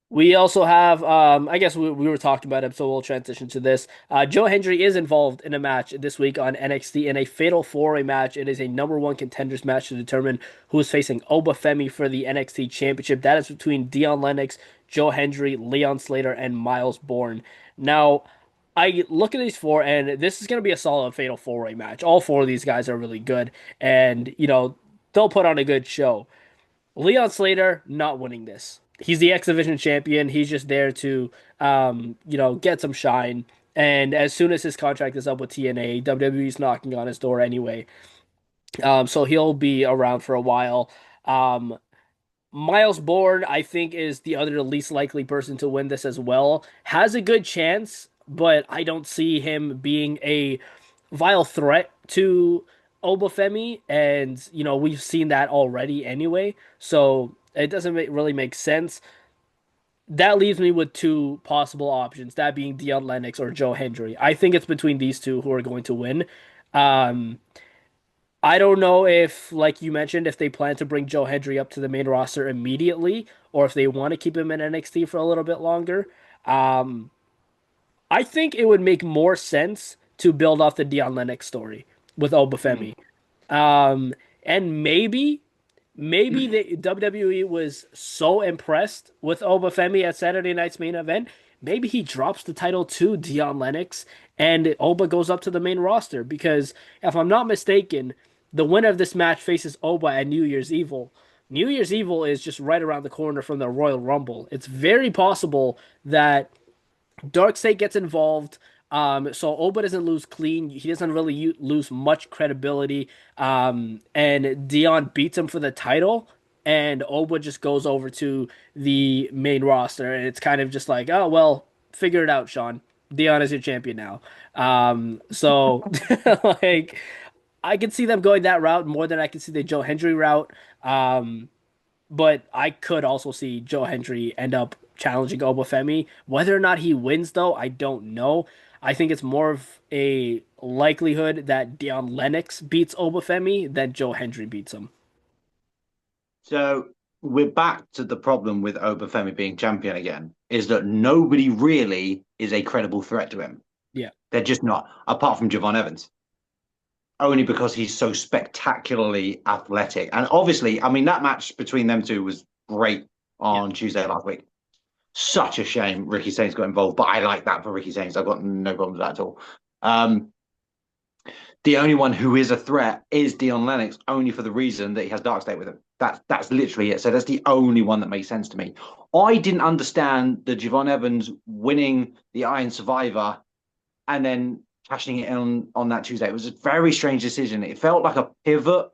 We also have, I guess we were talking about it, so we'll transition to this. Joe Hendry is involved in a match this week on NXT in a fatal four-way match. It is a number one contenders match to determine who is facing Obafemi for the NXT Championship. That is between Dion Lennox, Joe Hendry, Leon Slater, and Miles Bourne. Now, I look at these four, and this is going to be a solid fatal four-way match. All four of these guys are really good, and, they'll put on a good show. Leon Slater not winning this. He's the X Division champion. He's just there to, get some shine. And as soon as his contract is up with TNA, WWE's knocking on his door anyway. So he'll be around for a while. Um, Miles Bourne, I think, is the other least likely person to win this as well. Has a good chance, but I don't see him being a vile threat to Obafemi, and we've seen that already anyway. So it doesn't really make sense. that leaves me with two possible options, that being Dion Lennox or Joe Hendry. I think it's between these two who are going to win. Um, I don't know if, like you mentioned, if they plan to bring Joe Hendry up to the main roster immediately or if they want to keep him in NXT for a little bit longer. Um, I think it would make more sense to build off the Dion Lennox story with Hmm. Obafemi. Um, and maybe the WWE was so impressed with Obafemi at Saturday night's main event. Maybe he drops the title to Dion Lennox and Oba goes up to the main roster because if I'm not mistaken, the winner of this match faces Oba at New Year's Evil. New Year's Evil is just right around the corner from the Royal Rumble. It's very possible that Darkseid gets involved. So Oba doesn't lose clean. He doesn't really lose much credibility. And Dion beats him for the title, and Oba just goes over to the main roster, and it's kind of just like, oh well, figure it out, Sean. Dion is your champion now. So like, I can see them going that route more than I can see the Joe Hendry route. Um, but I could also see Joe Hendry end up challenging Obafemi. Whether or not he wins, though, I don't know. I think it's more of a likelihood that Dion Lennox beats Obafemi than Joe Hendry beats him. So we're back to the problem with Obafemi being champion again, is that nobody really is a credible threat to him. Yeah, They're just not, apart from Javon Evans, only because he's so spectacularly athletic. And obviously, I mean, that match between them two was great yeah, on Tuesday last week. Such a shame Ricky Saints got involved, but I like that for Ricky Saints. I've got no problem with that at all. Um, the only one who is a threat is Dion Lennox, only for the reason that he has Dark State with him. That's literally it. So that's the only one that makes sense to me. I didn't understand the Javon Evans winning the Iron Survivor and then cashing it in on that Tuesday. It was a very strange decision. It felt like a pivot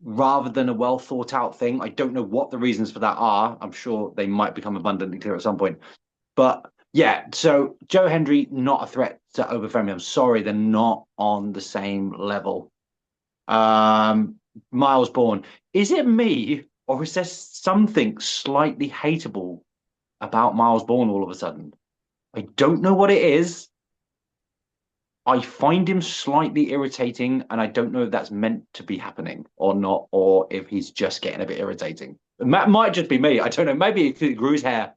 rather than a well thought out thing. I don't know what the reasons for that are. I'm sure they might become abundantly clear at some point. But yeah, so Joe Hendry, not a threat to Obafemi. I'm sorry, they're not on the same level. Um, Miles Bourne, is it me or is there something slightly hateable about Miles Bourne all of a sudden? I don't know what it is. I find him slightly irritating, and I don't know if that's meant to be happening or not, or if he's just getting a bit irritating. It might just be me. I don't know. Maybe he grew his hair.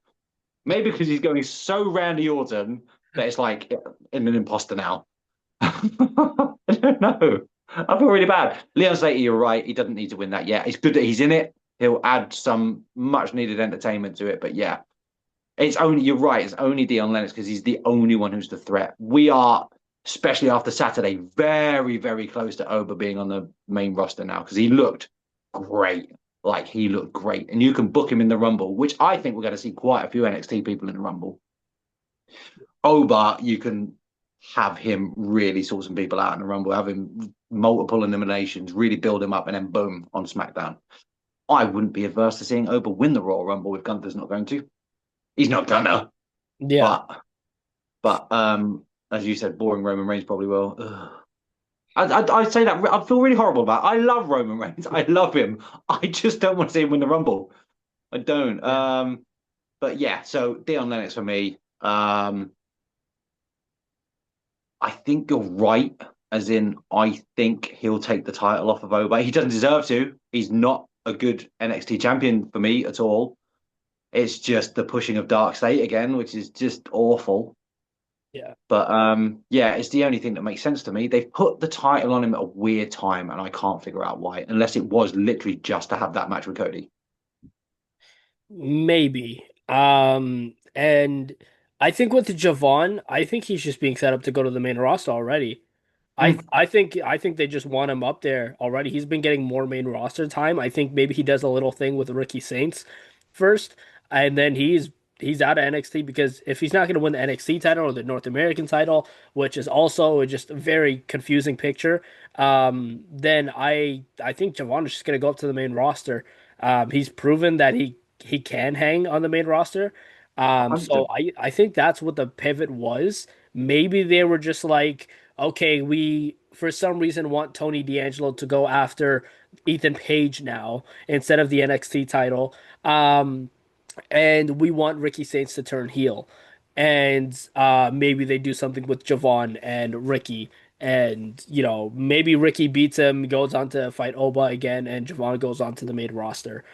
Maybe because he's going so Randy Orton that it's like in an imposter now. I don't know. I feel really bad. Leon Slater, you're right. He doesn't need to win that yet. It's good that he's in it. He'll add some much needed entertainment to it. But yeah, it's only, you're right. It's only Dion Lennox because he's the only one who's the threat. We are, especially after Saturday, very, very close to Oba being on the main roster now because he looked great. Like he looked great. And you can book him in the Rumble, which I think we're going to see quite a few NXT people in the Rumble. Oba, you can have him really sort some people out in the Rumble, have him multiple eliminations, really build him up, and then boom on SmackDown. I wouldn't be averse to seeing Oba win the Royal Rumble if Gunther's not going to. He's not gonna, yeah. but as you said, boring Roman Reigns probably will. I say that I feel really horrible about it. I love Roman Reigns. I love him. I just don't want to see him win the Rumble. I don't. Yeah. But yeah, so Dion Lennox for me. I think you're right, as in I think he'll take the title off of Oba. He doesn't deserve to. He's not a good NXT champion for me at all. It's just the pushing of Dark State again, which is just awful. Yeah. But yeah, it's the only thing that makes sense to me. They've put the title on him at a weird time, and I can't figure out why, unless it was literally just to have that match with Cody. Maybe. And I think with Javon, I think he's just being set up to go to the main roster already. Mm. I think they just want him up there already. He's been getting more main roster time. I think maybe he does a little thing with Ricky Saints first, and then he's out of NXT because if he's not going to win the NXT title or the North American title, which is also just a very confusing picture, then I think Javon is just going to go up to the main roster. He's proven that he can hang on the main roster. So 100%. I think that's what the pivot was. Maybe they were just like, okay, we for some reason want Tony D'Angelo to go after Ethan Page now instead of the NXT title. and we want Ricky Saints to turn heel, and maybe they do something with Javon and Ricky, and maybe Ricky beats him, goes on to fight Oba again, and Javon goes on to the main roster.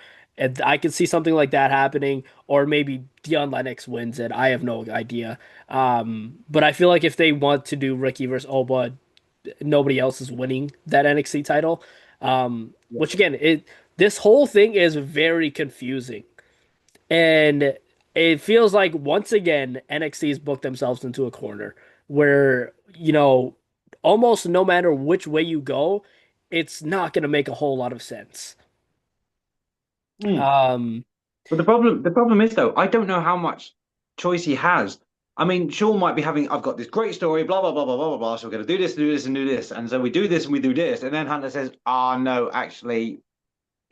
And I could see something like that happening, or maybe Dion Lennox wins it. I have no idea. But I feel like if they want to do Ricky versus Oba, nobody else is winning that NXT title. Which again, it this whole thing is very confusing. And it feels like once again NXT's booked themselves into a corner where, almost no matter which way you go, it's not going to make a whole lot of sense. Mm. Um, But the problem is though, I don't know how much choice he has. I mean, Sean might be having, I've got this great story, blah blah blah blah blah blah blah. So we're going to do this, and do this, and so we do this and we do this, and then Hunter says, "Ah, no, actually,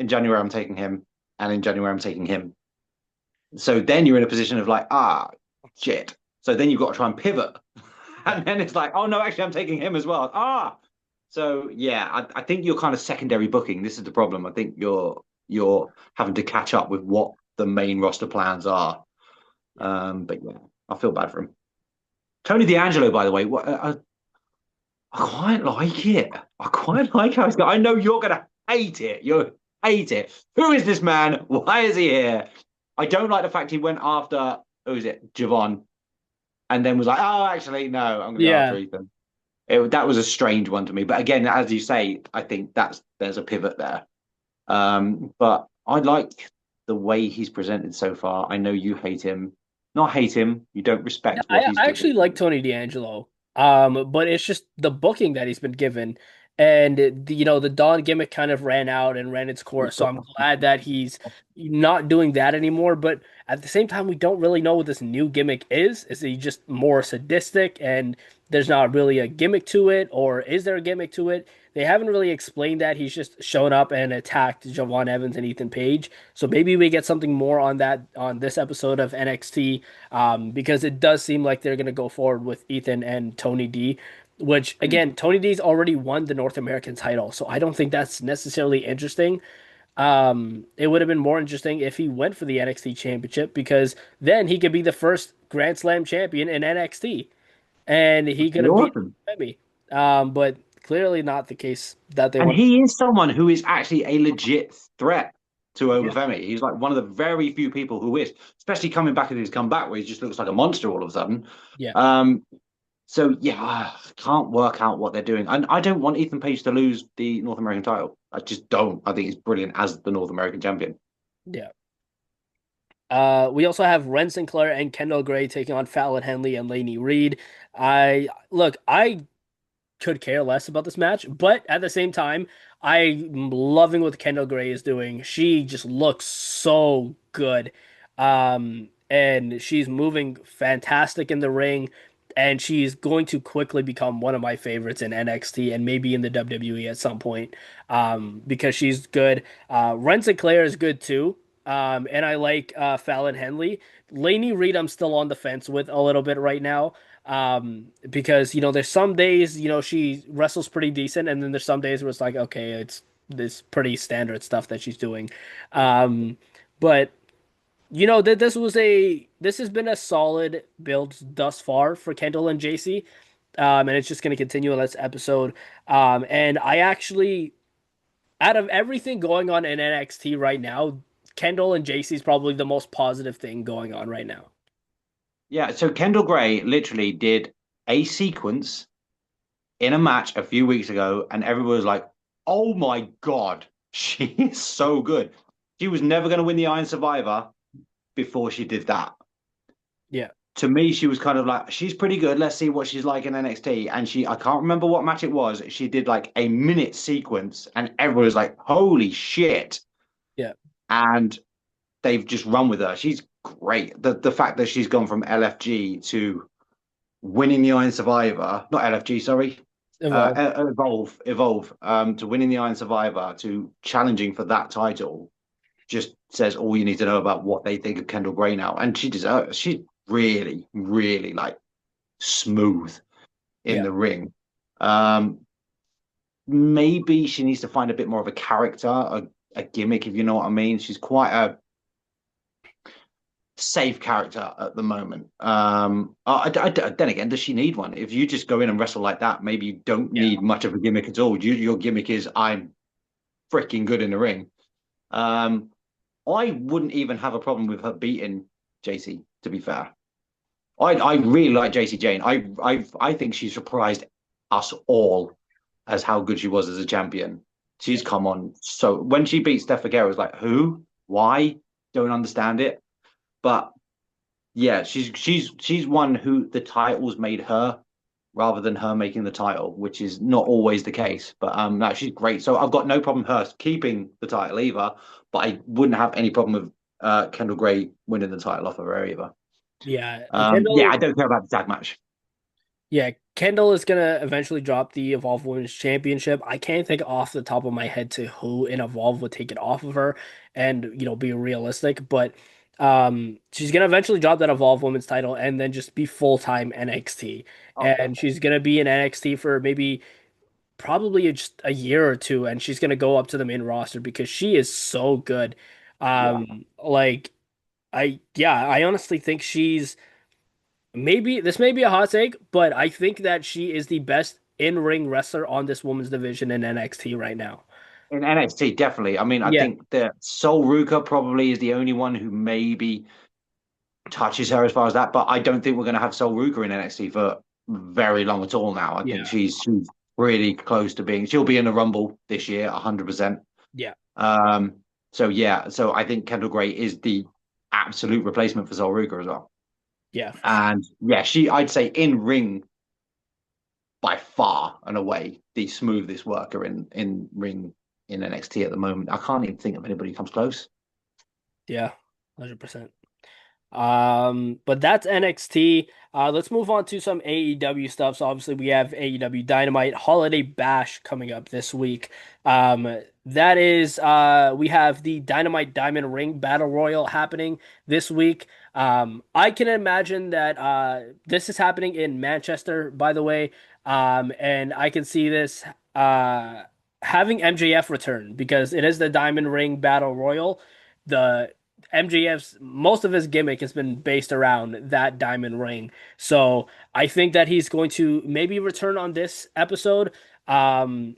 in January I'm taking him, and in January I'm taking him." So then you're in a position of like, ah, shit. So then you've got to try and pivot, yeah. and then it's like, oh no, actually I'm taking him as well. Ah, so yeah, I think you're kind of secondary booking. This is the problem. I think you're having to catch up with what the main roster plans are. Yeah. But yeah, I feel bad for him. Tony D'Angelo, by the way, I quite like it. I quite like how he's got. I know you're gonna hate it. You hate it. Who is this man? Why is he here? I don't like the fact he went after who is it, Javon, and then was like, oh, actually, no, I'm gonna go after Yeah. Ethan. That was a strange one to me. But again, as you say, I think there's a pivot there. But I like the way he's presented so far. I know you hate him. Not hate him. You don't Yeah, respect what I, he's I actually doing. like Tony D'Angelo. But it's just the booking that he's been given. And the Dawn gimmick kind of ran out and ran its course. So I'm glad that he's not doing that anymore. But at the same time, we don't really know what this new gimmick is. Is he just more sadistic and there's not really a gimmick to it, or is there a gimmick to it? They haven't really explained that. He's just shown up and attacked Javon Evans and Ethan Page. So maybe we get something more on that on this episode of NXT, because it does seem like they're going to go forward with Ethan and Tony D, which Mm. again, Tony D's already won the North American title, so I don't think that's necessarily interesting. It would have been more interesting if he went for the NXT championship because then he could be the first Grand Slam champion in NXT and he could Be have beat awesome. Femi. But clearly not the case that they And want. he is someone who is actually a legit threat to Yeah. Obafemi. He's like one of the very few people who is, especially coming back in his comeback where he just looks like a monster all of a sudden. Yeah. Um, so yeah, I can't work out what they're doing. And I don't want Ethan Page to lose the North American title. I just don't. I think he's brilliant as the North American champion. Yeah. We also have Ren Sinclair and Kendall Gray taking on Fallon Henley and Laney Reed. I could care less about this match, but at the same time, I'm loving what Kendall Gray is doing. She just looks so good. And she's moving fantastic in the ring, and she's going to quickly become one of my favorites in NXT and maybe in the WWE at some point. Because she's good. Ren Sinclair is good too. And I like Fallon Henley. Laney Reed, I'm still on the fence with a little bit right now. Because there's some days she wrestles pretty decent, and then there's some days where it's like okay, it's this pretty standard stuff that she's doing. But that this has been a solid build thus far for Kendall and JC, and it's just going to continue in this episode. And I actually, out of everything going on in NXT right now, Kendall and JC is probably the most positive thing going on right now. Yeah, so Kendall Gray literally did a sequence in a match a few weeks ago, and everyone was like, "Oh my god, she is so good." She was never going to win the Iron Survivor before she did that. Yeah. To me, she was kind of like, she's pretty good. Let's see what she's like in NXT. And I can't remember what match it was. She did like a minute sequence, and everyone was like, "Holy shit!" Yeah. And they've just run with her. She's great. The fact that she's gone from LFG to winning the Iron Survivor, not LFG, sorry, Evolve. Evolve, to winning the Iron Survivor to challenging for that title just says all you need to know about what they think of Kendall Gray now. And she deserves. She's really, really like smooth in Yeah. the ring. Um, Maybe she needs to find a bit more of a character, a gimmick, if you know what I mean. She's quite a safe character at the moment. Then again, does she need one? If you just go in and wrestle like that, maybe you don't Yeah. need much of a gimmick at all. Your gimmick is I'm freaking good in the ring. Um, I wouldn't even have a problem with her beating JC. To be fair, I really like JC Jane. I think she surprised us all as how good she was as a champion. Yeah. She's come on. So when she beat Steph Guerrero, it was like, who? Why? Don't understand it. But yeah, she's one who the titles made her rather than her making the title, which is not always the case. But no, she's great. So I've got no problem with her keeping the title either. But I wouldn't have any problem with Kendall Gray winning the title off of her either. Yeah. Yeah, I Kendall, don't care about the tag match. yeah, Kendall is gonna eventually drop the Evolve Women's Championship. I can't think off the top of my head to who in Evolve would take it off of her and, be realistic, but she's gonna eventually drop that Evolve Women's title and then just be full-time NXT. Oh, And she's gonna be in NXT for maybe probably just a year or two, and she's gonna go up to the main roster because she is so good. yeah. Like I honestly think she's maybe this may be a hot take, but I think that she is the best in-ring wrestler on this women's division in NXT right now. In NXT, definitely. I mean, I Yeah, think that Sol Ruka probably is the only one who maybe touches her as far as that, but I don't think we're going to have Sol Ruka in NXT for very long at all now. I think yeah, she's really close to being. She'll be in the Rumble this year, 100%. yeah, Um, so yeah, so I think Kendall Gray is the absolute replacement for Sol Ruka as well. yeah, for sure. And yeah, I'd say in ring by far and away the smoothest worker in ring in NXT at the moment. I can't even think of anybody who comes close. Yeah, 100%. But that's NXT. Let's move on to some AEW stuff. So obviously we have AEW Dynamite Holiday Bash coming up this week. That is we have the Dynamite Diamond Ring Battle Royal happening this week. I can imagine that this is happening in Manchester, by the way. And I can see this having MJF return because it is the Diamond Ring Battle Royal. The MJF's most of his gimmick has been based around that diamond ring. So I think that he's going to maybe return on this episode. And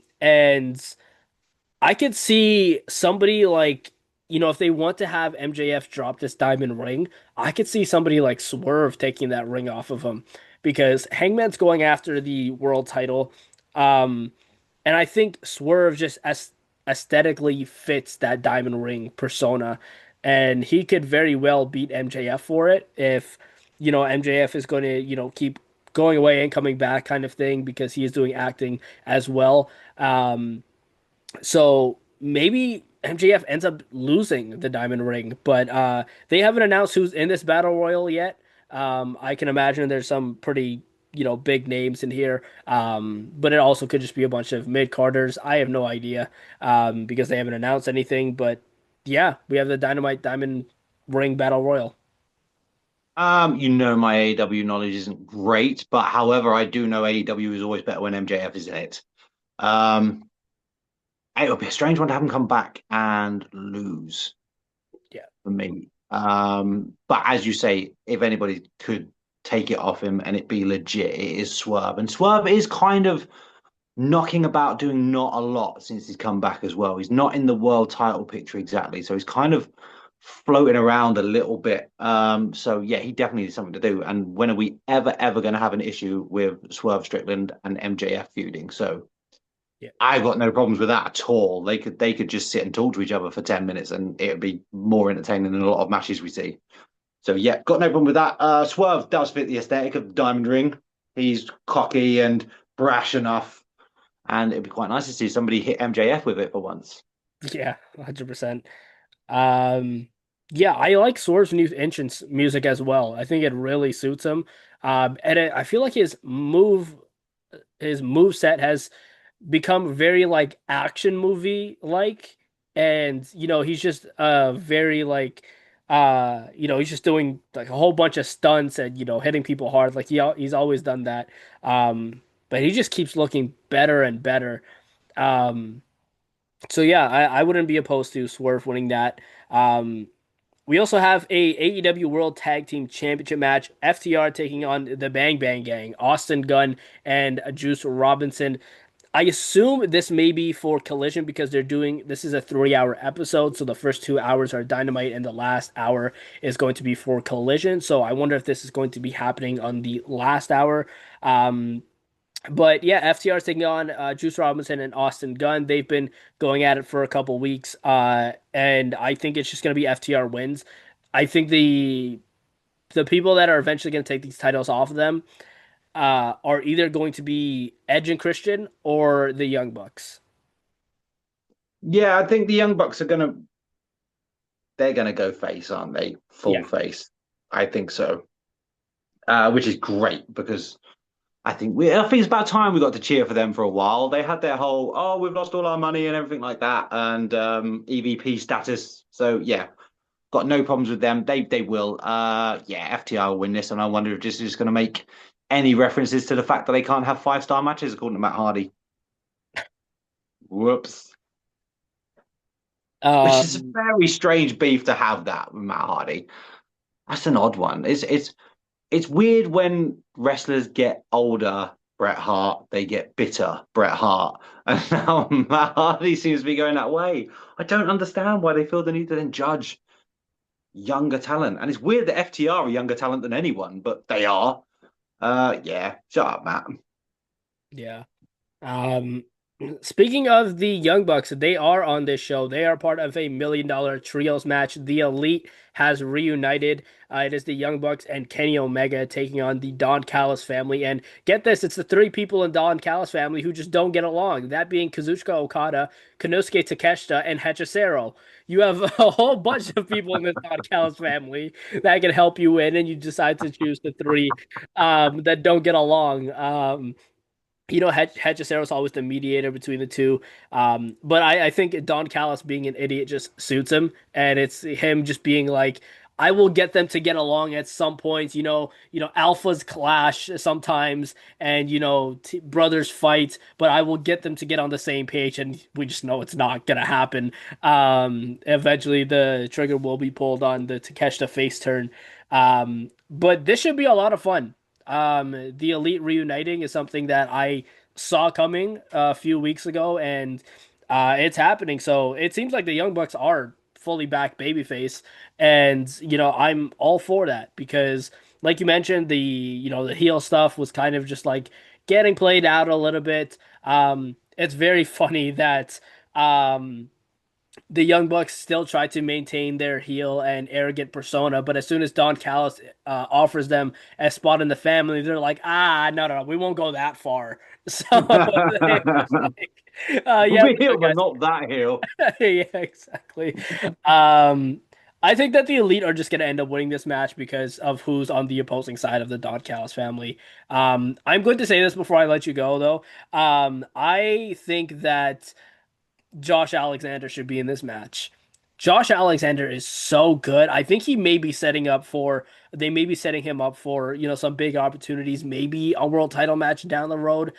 I could see somebody like, if they want to have MJF drop this diamond ring, I could see somebody like Swerve taking that ring off of him because Hangman's going after the world title. Um, and I think Swerve just aesthetically fits that diamond ring persona. And he could very well beat MJF for it if, MJF is going to, keep going away and coming back kind of thing because he is doing acting as well. So maybe MJF ends up losing the diamond ring, but they haven't announced who's in this battle royal yet. I can imagine there's some pretty, big names in here. But it also could just be a bunch of mid-carders. I have no idea because they haven't announced anything. But yeah, we have the Dynamite Diamond Ring Battle Royal. My AEW knowledge isn't great, but however, I do know AEW is always better when MJF is in it. Um, it would be a strange one to have him come back and lose Yeah, for me. But as you say, if anybody could take it off him and it be legit, it is Swerve. And Swerve is kind of knocking about doing not a lot since he's come back as well. He's not in the world title picture exactly. So he's kind of floating around a little bit. So yeah, he definitely needs something to do. And when are we ever going to have an issue with Swerve Strickland and MJF feuding? So yeah, I've got no problems with that at all. They could just sit and talk to each other for 10 minutes and it'd be more entertaining than a lot of matches we see. So yeah, got no problem with that. Swerve does fit the aesthetic of the Diamond Ring. He's cocky and brash enough, and it'd be quite nice to see somebody hit MJF with it for once. yeah, 100%. Um, yeah, I like Swerve's new entrance music as well. I think it really suits him. I feel like his move set has become very like action movie like, and he's just very like he's just doing like a whole bunch of stunts and hitting people hard like he's always done that. But he just keeps looking better and better. Um, so yeah, I wouldn't be opposed to Swerve winning that. Um, We also have a AEW World Tag Team Championship match. FTR taking on the Bang Bang Gang, Austin Gunn and Juice Robinson. I assume this may be for Collision because they're doing this is a 3 hour episode, so the first 2 hours are Dynamite and the last hour is going to be for Collision. So I wonder if this is going to be happening on the last hour. Um, but yeah, FTR is taking on Juice Robinson and Austin Gunn. They've been going at it for a couple weeks, and I think it's just going to be FTR wins. I think the people that are eventually going to take these titles off of them are either going to be Edge and Christian or the Young Bucks. Yeah, I think the Young Bucks are they're gonna go face, aren't they? Full Yeah. face. I think so. Which is great because I think it's about time we got to cheer for them for a while. They had their whole, oh, we've lost all our money and everything like that, and EVP status. So yeah, got no problems with them. They will. Yeah, FTR will win this, and I wonder if this is just going to make any references to the fact that they can't have 5-star matches according to Matt Hardy. Whoops. Which is a Um, very strange beef to have that with Matt Hardy. That's an odd one. It's weird when wrestlers get older, Bret Hart, they get bitter, Bret Hart. And now Matt Hardy seems to be going that way. I don't understand why they feel the need to then judge younger talent. And it's weird that FTR are younger talent than anyone, but they are. Yeah, shut up, Matt. yeah. Um, Speaking of the Young Bucks, they are on this show. They are part of a $1 million trios match. The Elite has reunited. It is the Young Bucks and Kenny Omega taking on the Don Callis family. And get this, it's the three people in Don Callis family who just don't get along. That being Kazuchika Okada, Konosuke Takeshita, and Hechicero. You have a whole bunch of people in this Don Callis family that can help you win, and you decide to choose the three that don't get along. Hechicero is always the mediator between the two. But I think Don Callis being an idiot just suits him, and it's him just being like, I will get them to get along at some point. Alphas clash sometimes, and brothers fight, but I will get them to get on the same page, and we just know it's not gonna happen. Eventually, the trigger will be pulled on the Takeshita face turn. But this should be a lot of fun. The Elite reuniting is something that I saw coming a few weeks ago, and it's happening. So it seems like the Young Bucks are fully back babyface, and I'm all for that because, like you mentioned, the heel stuff was kind of just like getting played out a little bit. It's very funny that the Young Bucks still try to maintain their heel and arrogant persona, but as soon as Don Callis offers them a spot in the family, they're like, no, no, no, we won't go that far. So they just like, We'll yeah, be for sure, heel, but guys. not that heel. Yeah, exactly. Um, I think that the Elite are just going to end up winning this match because of who's on the opposing side of the Don Callis family. I'm going to say this before I let you go, though. I think that Josh Alexander should be in this match. Josh Alexander is so good. I think they may be setting him up for, some big opportunities, maybe a world title match down the road.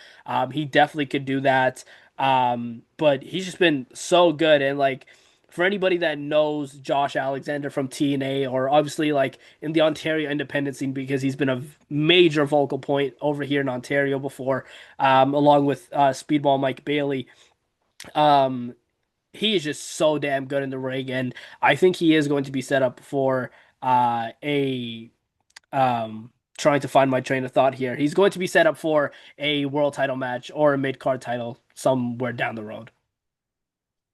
He definitely could do that. But he's just been so good. And like for anybody that knows Josh Alexander from TNA or obviously like in the Ontario independent scene because he's been a major vocal point over here in Ontario before, along with Speedball Mike Bailey. Um, he is just so damn good in the ring, and I think he is going to be set up for a trying to find my train of thought here. He's going to be set up for a world title match or a mid card title somewhere down the road.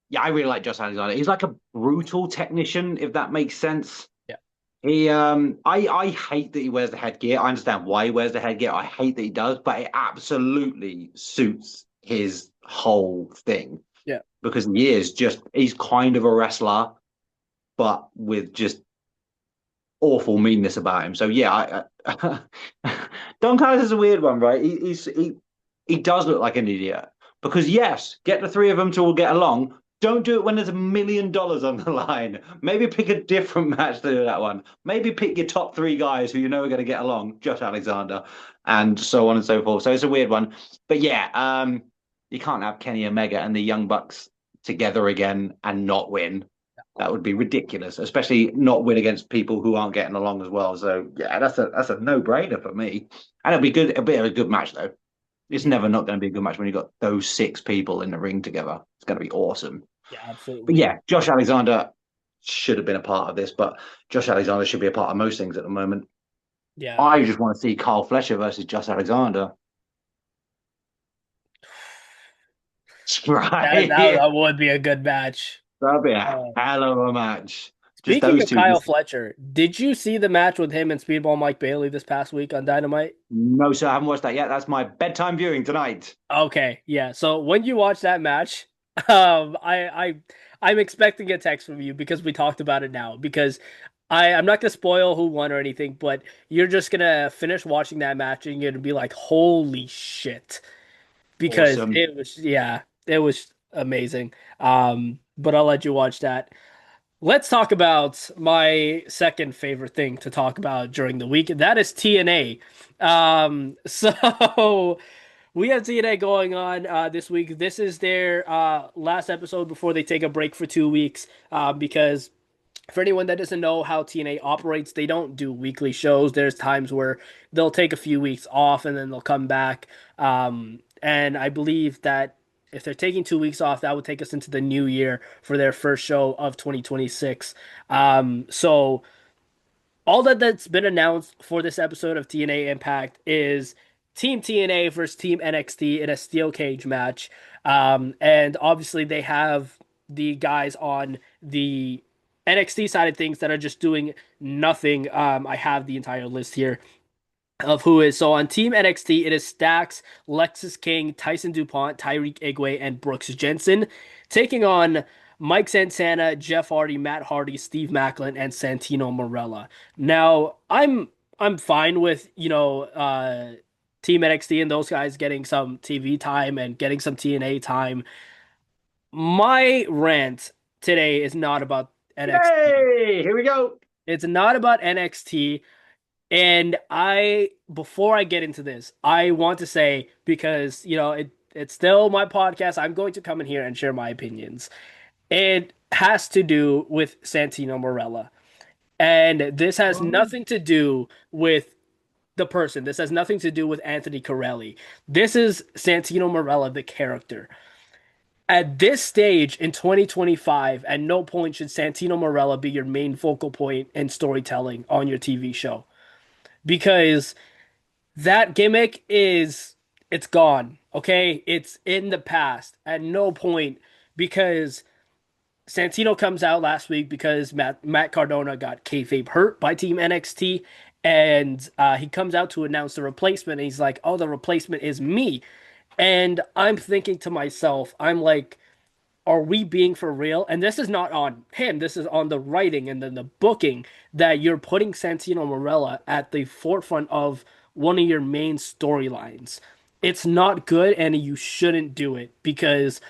Yeah, I really like Josh Alexander. He's like a brutal technician, if that makes sense. Yeah, I hate that he wears the headgear. I understand why he wears the headgear. I hate that he does, but it absolutely suits his whole thing yeah, because he's kind of a wrestler, but with just awful meanness about him. So yeah, Don Callis is a weird one, right? He does look like an idiot because yes, get the three of them to all get along. Don't do it when there's $1 million on the line. Maybe pick a different match to do that one. Maybe pick your top three guys who you know are going to get along, Josh Alexander, and so on and so forth. So it's a weird one, but yeah, you can't have Kenny Omega and the Young Bucks together again and not win. That would be ridiculous, especially not win against people who aren't getting along as well. So yeah, that's a no brainer for me. And it'll be good. It'll be a good match though. It's Yeah, never not going to be a good match when you've got those six people in the ring together. It's going to be awesome. yeah, But absolutely. yeah, Josh Alexander should have been a part of this, but Josh Alexander should be a part of most things at the moment. Yeah, I just want to see Carl Fletcher versus Josh Alexander. Right. that would be a good match. That'll be a Uh, hell of a match. Just Speaking those of two. Kyle Just Fletcher, did you see the match with him and Speedball Mike Bailey this past week on Dynamite? no, sir, I haven't watched that yet. That's my bedtime viewing tonight. Okay, yeah. So when you watch that match, I'm expecting a text from you because we talked about it now. Because I'm not gonna spoil who won or anything, but you're just gonna finish watching that match and you're gonna be like, "Holy shit!" Because Awesome. it was amazing. But I'll let you watch that. Let's talk about my second favorite thing to talk about during the week. And that is TNA. So we have TNA going on this week. This is their last episode before they take a break for 2 weeks. Because for anyone that doesn't know how TNA operates, they don't do weekly shows. There's times where they'll take a few weeks off and then they'll come back. And I believe that if they're taking 2 weeks off, that would take us into the new year for their first show of 2026. So all that's been announced for this episode of TNA Impact is Team TNA versus Team NXT in a steel cage match. And obviously they have the guys on the NXT side of things that are just doing nothing. I have the entire list here of who is. So on Team NXT, it is Stax, Lexus King, Tyson DuPont, Tyreek Igwe, and Brooks Jensen, taking on Mike Santana, Jeff Hardy, Matt Hardy, Steve Macklin, and Santino Marella. Now, I'm fine with, Team NXT and those guys getting some TV time and getting some TNA time. My rant today is not about NXT. Yay! Here we go. It's not about NXT. And before I get into this, I want to say, because, it's still my podcast, I'm going to come in here and share my opinions. It has to do with Santino Marella. And this has Oh. nothing to do with the person. This has nothing to do with Anthony Corelli. This is Santino Marella, the character. At this stage in 2025, at no point should Santino Marella be your main focal point in storytelling on your TV show. Because that gimmick it's gone. Okay, it's in the past. At no point, because Santino comes out last week because Matt Cardona got kayfabe hurt by Team NXT, and he comes out to announce the replacement. And he's like, "Oh, the replacement is me," and I'm thinking to myself, I'm like, are we being for real? And this is not on him. This is on the writing and then the booking, that you're putting Santino Marella at the forefront of one of your main storylines. It's not good, and you shouldn't do it because,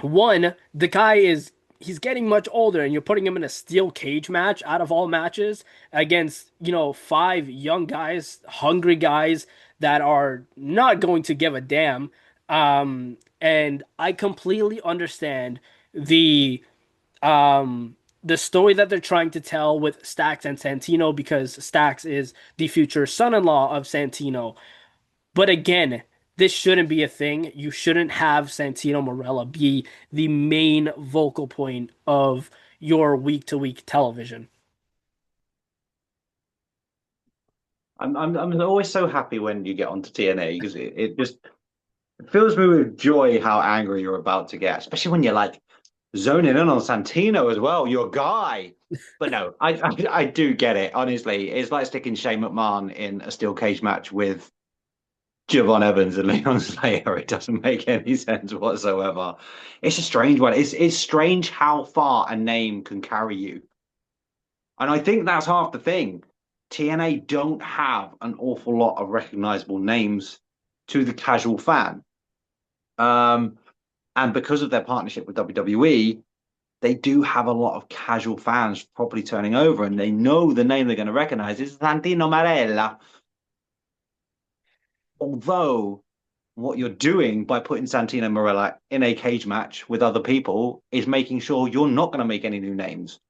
one, the guy he's getting much older, and you're putting him in a steel cage match out of all matches against, five young guys, hungry guys that are not going to give a damn. And I completely understand the the story that they're trying to tell with Stax and Santino, because Stax is the future son-in-law of Santino. But again, this shouldn't be a thing. You shouldn't have Santino Marella be the main vocal point of your week-to-week television. I'm always so happy when you get onto TNA because it just fills me with joy how angry you're about to get, especially when you're like zoning in on Santino as well, your guy. But no, I do get it. Honestly, it's like sticking Shane McMahon in a steel cage match with Javon Evans and Leon Slayer. It doesn't make any sense whatsoever. It's a strange one. It's strange how far a name can carry you. And I think that's half the thing. TNA don't have an awful lot of recognizable names to the casual fan. Um, and because of their partnership with WWE, they do have a lot of casual fans probably turning over, and they know the name they're going to recognize is Santino Marella. Although what you're doing by putting Santino Marella in a cage match with other people is making sure you're not going to make any new names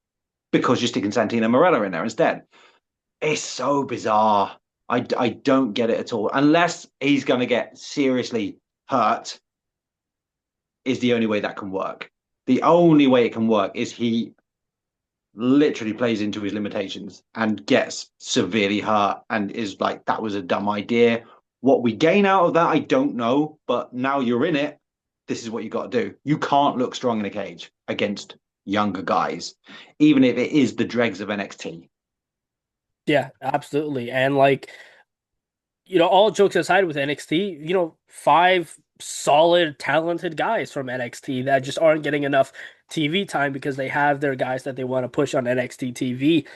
because you're sticking Santino Marella in there instead. It's so bizarre. I don't get it at all. Unless he's going to get seriously hurt, is the only way that can work. The only way it can work is he literally plays into his limitations and gets severely hurt and is like, that was a dumb idea. What we gain out of that, I don't know. But now you're in it. This is what you got to do. You can't look strong in a cage against younger guys, even if it is the dregs of NXT. Yeah, absolutely. And like, all jokes aside with NXT, five solid, talented guys from NXT that just aren't getting enough TV time because they have their guys that they want to push on NXT TV.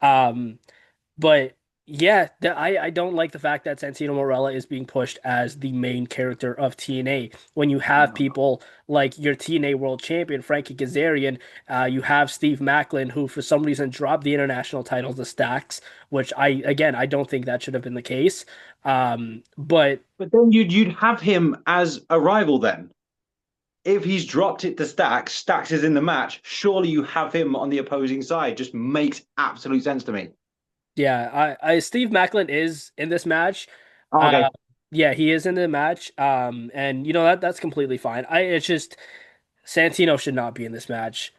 Um, but yeah, I don't like the fact that Santino Marella is being pushed as the main character of TNA when you have people like your TNA World Champion Frankie Kazarian, you have Steve Macklin who for some reason dropped the international title to Stacks, which I don't think that should have been the case. But But then you'd have him as a rival then. If he's dropped it to Stacks, Stacks is in the match. Surely you have him on the opposing side. Just makes absolute sense to me. yeah, I Steve Macklin is in this match. Oh, Uh, okay. yeah, he is in the match. And that's completely fine. It's just Santino should not be in this match.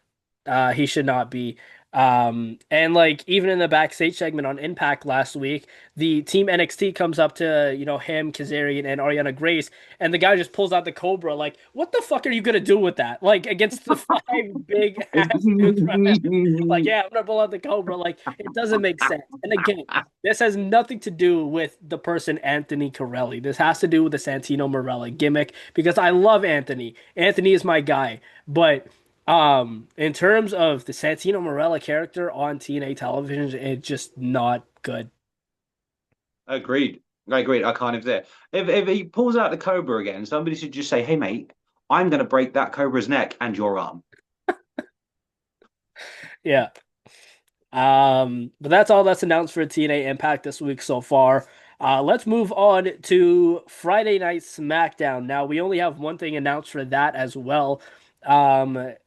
He should not be. And like even in the backstage segment on Impact last week, the team NXT comes up to, him, Kazarian, and Ariana Grace, and the guy just pulls out the Cobra. Like, what the fuck are you gonna do with that? Like against the five big ass dudes from him. Like, yeah, I'm gonna pull out the Cobra. Like, it doesn't make sense. And again, this has nothing to do with the person Anthony Corelli. This has to do with the Santino Marella gimmick because I love Anthony. Anthony is my guy. But in terms of the Santino Marella character on TNA television, it's just not good. Agreed. I agree. I can't even say it. If he pulls out the Cobra again, somebody should just say, "Hey, mate, I'm going to break that Cobra's neck and your arm." Yeah. But that's all that's announced for TNA Impact this week so far. Let's move on to Friday Night SmackDown. Now, we only have one thing announced for that as well,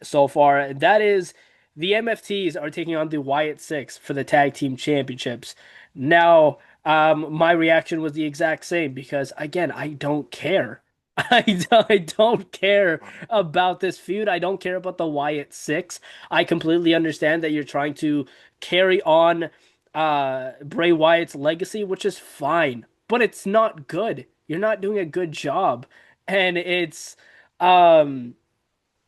so far. And that is the MFTs are taking on the Wyatt Six for the Tag Team Championships. Now, my reaction was the exact same because, again, I don't care. I don't care about this feud. I don't care about the Wyatt Six. I completely understand that you're trying to carry on Bray Wyatt's legacy, which is fine, but it's not good. You're not doing a good job. And um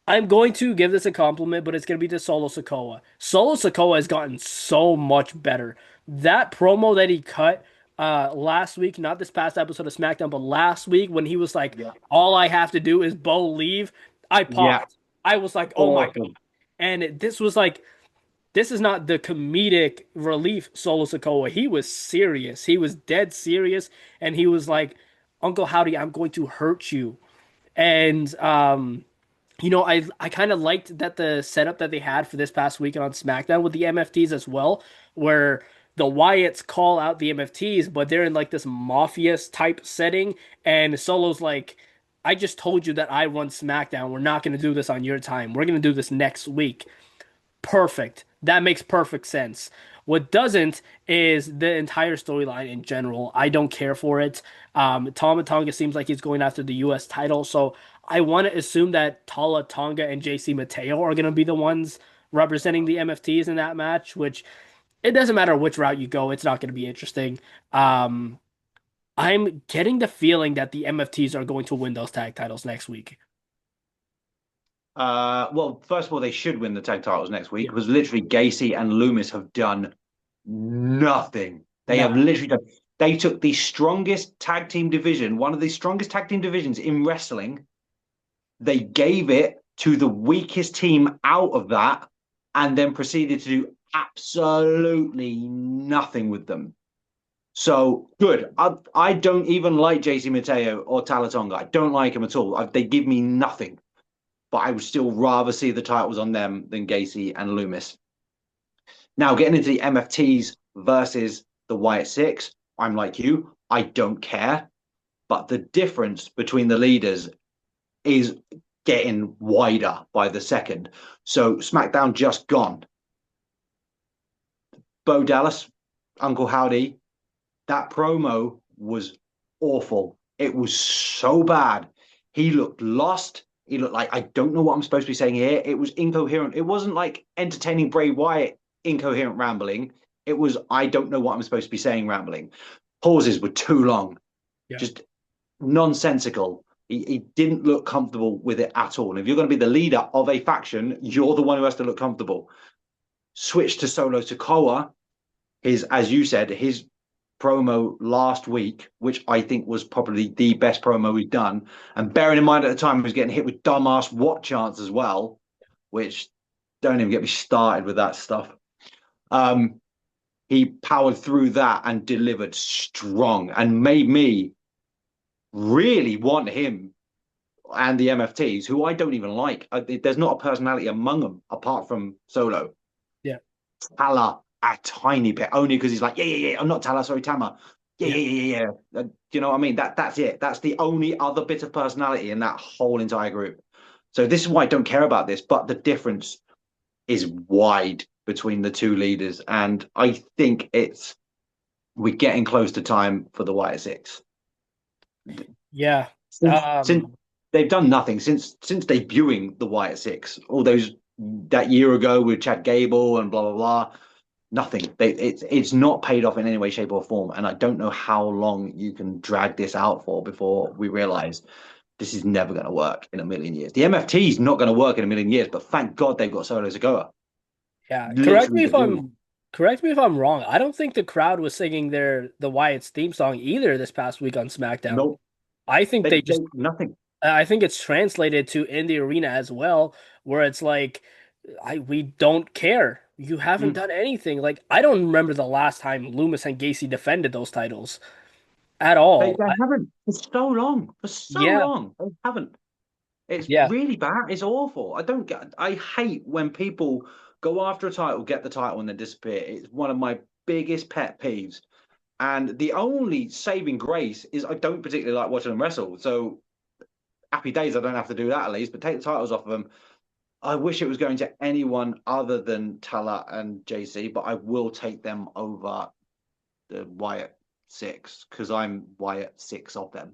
I'm going to give this a compliment, but it's going to be to Solo Sikoa. Solo Sikoa has gotten so much better. That promo that he cut last week, not this past episode of SmackDown, but last week when he was like, Yeah. all I have to do is Bo leave, I Yeah. popped. I was like, oh my God. Awesome. And this was like, this is not the comedic relief Solo Sikoa. He was serious. He was dead serious. And he was like, Uncle Howdy, I'm going to hurt you. And I kind of liked that the setup that they had for this past weekend on SmackDown with the MFTs as well, where the Wyatts call out the MFTs, but they're in like this mafia type setting, and Solo's like, I just told you that I run SmackDown. We're not going to do this on your time. We're going to do this next week. Perfect. That makes perfect sense. What doesn't is the entire storyline in general. I don't care for it. Tama Tonga seems like he's going after the U.S. title, so I want to assume that Tala Tonga and JC Mateo are going to be the ones representing the MFTs in that match, which it doesn't matter which route you go, it's not going to be interesting. Um, I'm getting the feeling that the MFTs are going to win those tag titles next week. Well, first of all, they should win the tag titles next week Yeah. because literally Gacy and Loomis have done nothing. They No. have literally done. They took the strongest tag team division, one of the strongest tag team divisions in wrestling. They gave it to the weakest team out of that, and then proceeded to do absolutely nothing with them. So good. I don't even like JC Mateo or Talatonga. I don't like them at all. They give me nothing. But I would still rather see the titles on them than Gacy and Loomis. Now, getting into the MFTs versus the Wyatt Six, I'm like you. I don't care. but the difference between the leaders is getting wider by the second. So SmackDown just gone. Bo Dallas, Uncle Howdy, that promo was awful. It was so bad. He looked lost. He looked like, I don't know what I'm supposed to be saying here. It was incoherent. It wasn't like entertaining Bray Wyatt incoherent rambling. It was, I don't know what I'm supposed to be saying rambling. Pauses were too long, Yeah. just nonsensical. He didn't look comfortable with it at all. And if you're going to be the leader of a faction, you're the one who has to look comfortable. Switch to Solo Sikoa. As you said, his promo last week, which I think was probably the best promo we've done. And bearing in mind at the time he was getting hit with dumbass what chants as well, which don't even get me started with that stuff. He powered through that and delivered strong and made me really want him and the MFTs, who I don't even like. There's not a personality among them apart from Solo. Yeah. Tala a tiny bit, only because he's like, yeah. I'm not Tala, sorry, Tama. Yeah, Yeah. yeah, yeah, yeah. Do you know what I mean? That's it. That's the only other bit of personality in that whole entire group. So this is why I don't care about this, but the difference is wide between the two leaders, and I think we're getting close to time for the Wyatt Six. Yeah. Since they've done nothing since debuting the Wyatt Six, all those that year ago with Chad Gable and blah blah blah. Nothing. It's not paid off in any way, shape, or form, and I don't know how long you can drag this out for before we realize this is never going to work in a million years. The MFT is not going to work in a million years, but thank God they've got Solo Sikoa. Yeah. Literally the glue. Correct me if I'm wrong. I don't think the crowd was singing the Wyatt's theme song either this past week on SmackDown. No, I think they they just nothing. I think it's translated to in the arena as well, where it's like, we don't care. You haven't Mm. done anything. Like, I don't remember the last time Loomis and Gacy defended those titles at all. They haven't for so long. For so Yeah, long, they haven't. It's yeah. really bad. It's awful. I don't get. I hate when people go after a title, get the title, and then disappear. It's one of my biggest pet peeves. And the only saving grace is I don't particularly like watching them wrestle. So happy days, I don't have to do that at least. But take the titles off of them. I wish it was going to anyone other than Tala and JC, but I will take them over the Wyatt Six because I'm Wyatt Six of them.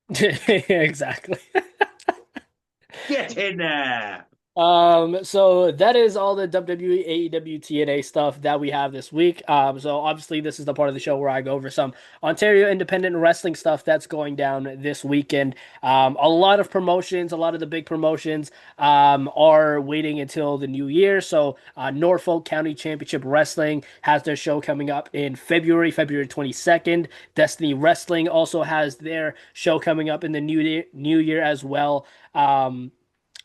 Exactly. Get in there. So that is all the WWE, AEW, TNA stuff that we have this week. So obviously this is the part of the show where I go over some Ontario independent wrestling stuff that's going down this weekend. A lot of promotions, a lot of the big promotions, are waiting until the new year. So, Norfolk County Championship Wrestling has their show coming up in February 22nd. Destiny Wrestling also has their show coming up in the new year as well.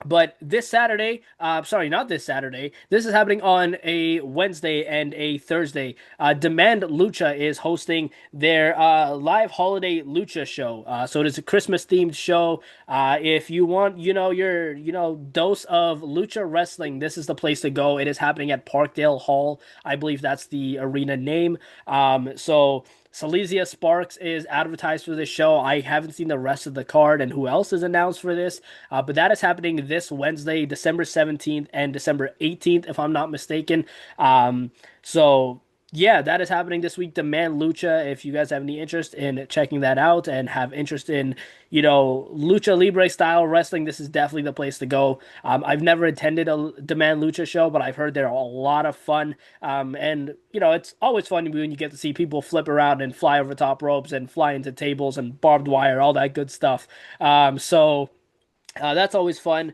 But this Saturday, sorry, not this Saturday. This is happening on a Wednesday and a Thursday. Demand Lucha is hosting their live holiday Lucha show. So it is a Christmas themed show. If you want, your, dose of Lucha wrestling, this is the place to go. It is happening at Parkdale Hall. I believe that's the arena name. So Silesia Sparks is advertised for this show. I haven't seen the rest of the card and who else is announced for this, but that is happening this Wednesday, December 17th and December 18th, if I'm not mistaken. So yeah, that is happening this week. Demand Lucha. If you guys have any interest in checking that out and have interest in, Lucha Libre style wrestling, this is definitely the place to go. I've never attended a Demand Lucha show, but I've heard they're a lot of fun. And it's always fun when you get to see people flip around and fly over top ropes and fly into tables and barbed wire, all that good stuff. So that's always fun.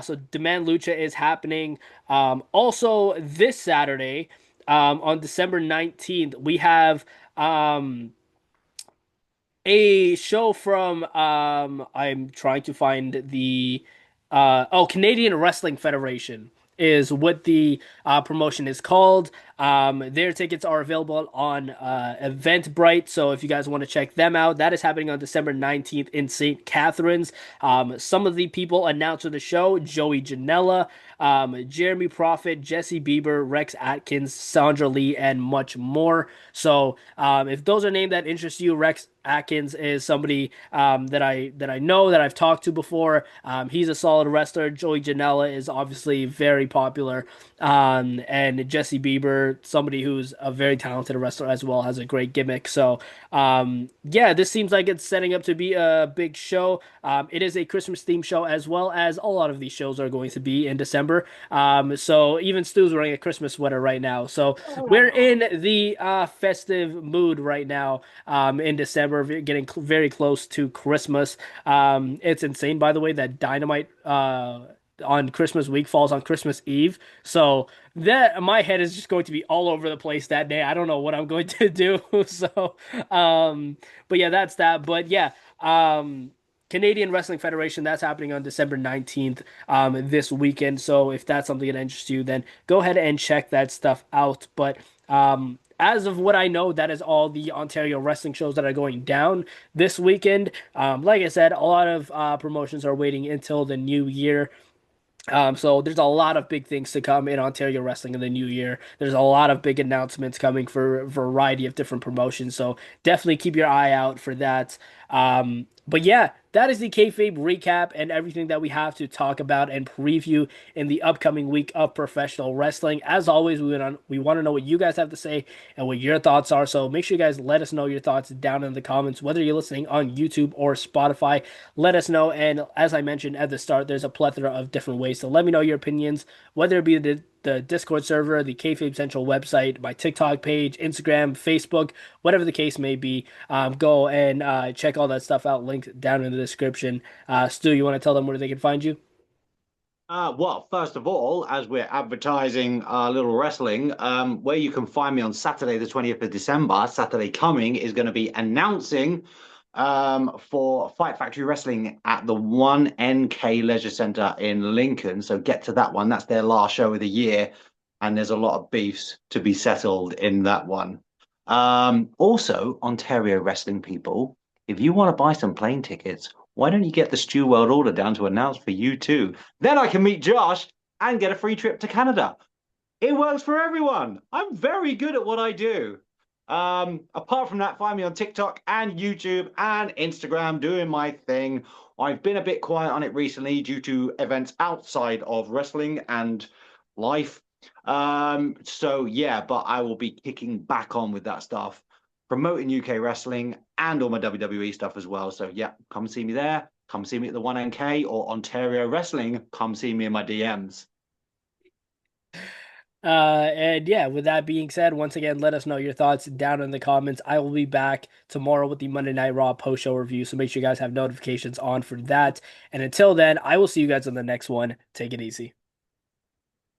So Demand Lucha is happening. Also this Saturday, on December 19th, we have a show from I'm trying to find the Canadian Wrestling Federation is what the promotion is called. Their tickets are available on Eventbrite. So if you guys want to check them out, that is happening on December 19th in St. Catharines. Some of the people announced for the show: Joey Janela, Jeremy Prophet, Jesse Bieber, Rex Atkins, Sandra Lee, and much more. So if those are names that interest you, Rex Atkins is somebody that I know that I've talked to before. He's a solid wrestler. Joey Janela is obviously very popular, and Jesse Bieber, somebody who's a very talented wrestler as well, has a great gimmick. So yeah, this seems like it's setting up to be a big show. It is a Christmas themed show as well as a lot of these shows are going to be in December. So even Stu's wearing a Christmas sweater right now. So we're in the festive mood right now in December, getting very close to Christmas. It's insane, by the way, that Dynamite on Christmas week falls on Christmas Eve. So that my head is just going to be all over the place that day. I don't know what I'm going to do. So, but yeah, that's that. But yeah, Canadian Wrestling Federation, that's happening on December 19th, this weekend. So if that's something that interests you, then go ahead and check that stuff out. But as of what I know, that is all the Ontario wrestling shows that are going down this weekend. Like I said, a lot of promotions are waiting until the new year. So there's a lot of big things to come in Ontario wrestling in the new year. There's a lot of big announcements coming for a variety of different promotions. So definitely keep your eye out for that. But yeah, that is the kayfabe recap and everything that we have to talk about and preview in the upcoming week of professional wrestling. As always, we want to know what you guys have to say and what your thoughts are. So make sure you guys let us know your thoughts down in the comments, whether you're listening on YouTube or Spotify. Let us know. And as I mentioned at the start, there's a plethora of different ways. So let me know your opinions, whether it be the Discord server, the Kayfabe Central website, my TikTok page, Instagram, Facebook, whatever the case may be. Go and check all that stuff out, linked down in the description. Stu, you want to tell them where they can find you? Well, first of all, as we're advertising Little Wrestling, where you can find me on Saturday, the 20th of December, Saturday coming, is going to be announcing for Fight Factory Wrestling at the 1NK Leisure Centre in Lincoln. So get to that one. That's their last show of the year. And there's a lot of beefs to be settled in that one. Also, Ontario wrestling people, if you want to buy some plane tickets, why don't you get the Stew World Order down to announce for you too? Then I can meet Josh and get a free trip to Canada. It works for everyone. I'm very good at what I do. Apart from that, find me on TikTok and YouTube and Instagram doing my thing. I've been a bit quiet on it recently due to events outside of wrestling and life. So yeah, but I will be kicking back on with that stuff, promoting UK wrestling and all my WWE stuff as well. So yeah, come see me there. Come see me at the 1NK or Ontario Wrestling. Come see me in my DMs. And yeah, with that being said, once again, let us know your thoughts down in the comments. I will be back tomorrow with the Monday Night Raw post show review. So make sure you guys have notifications on for that. And until then, I will see you guys on the next one. Take it easy.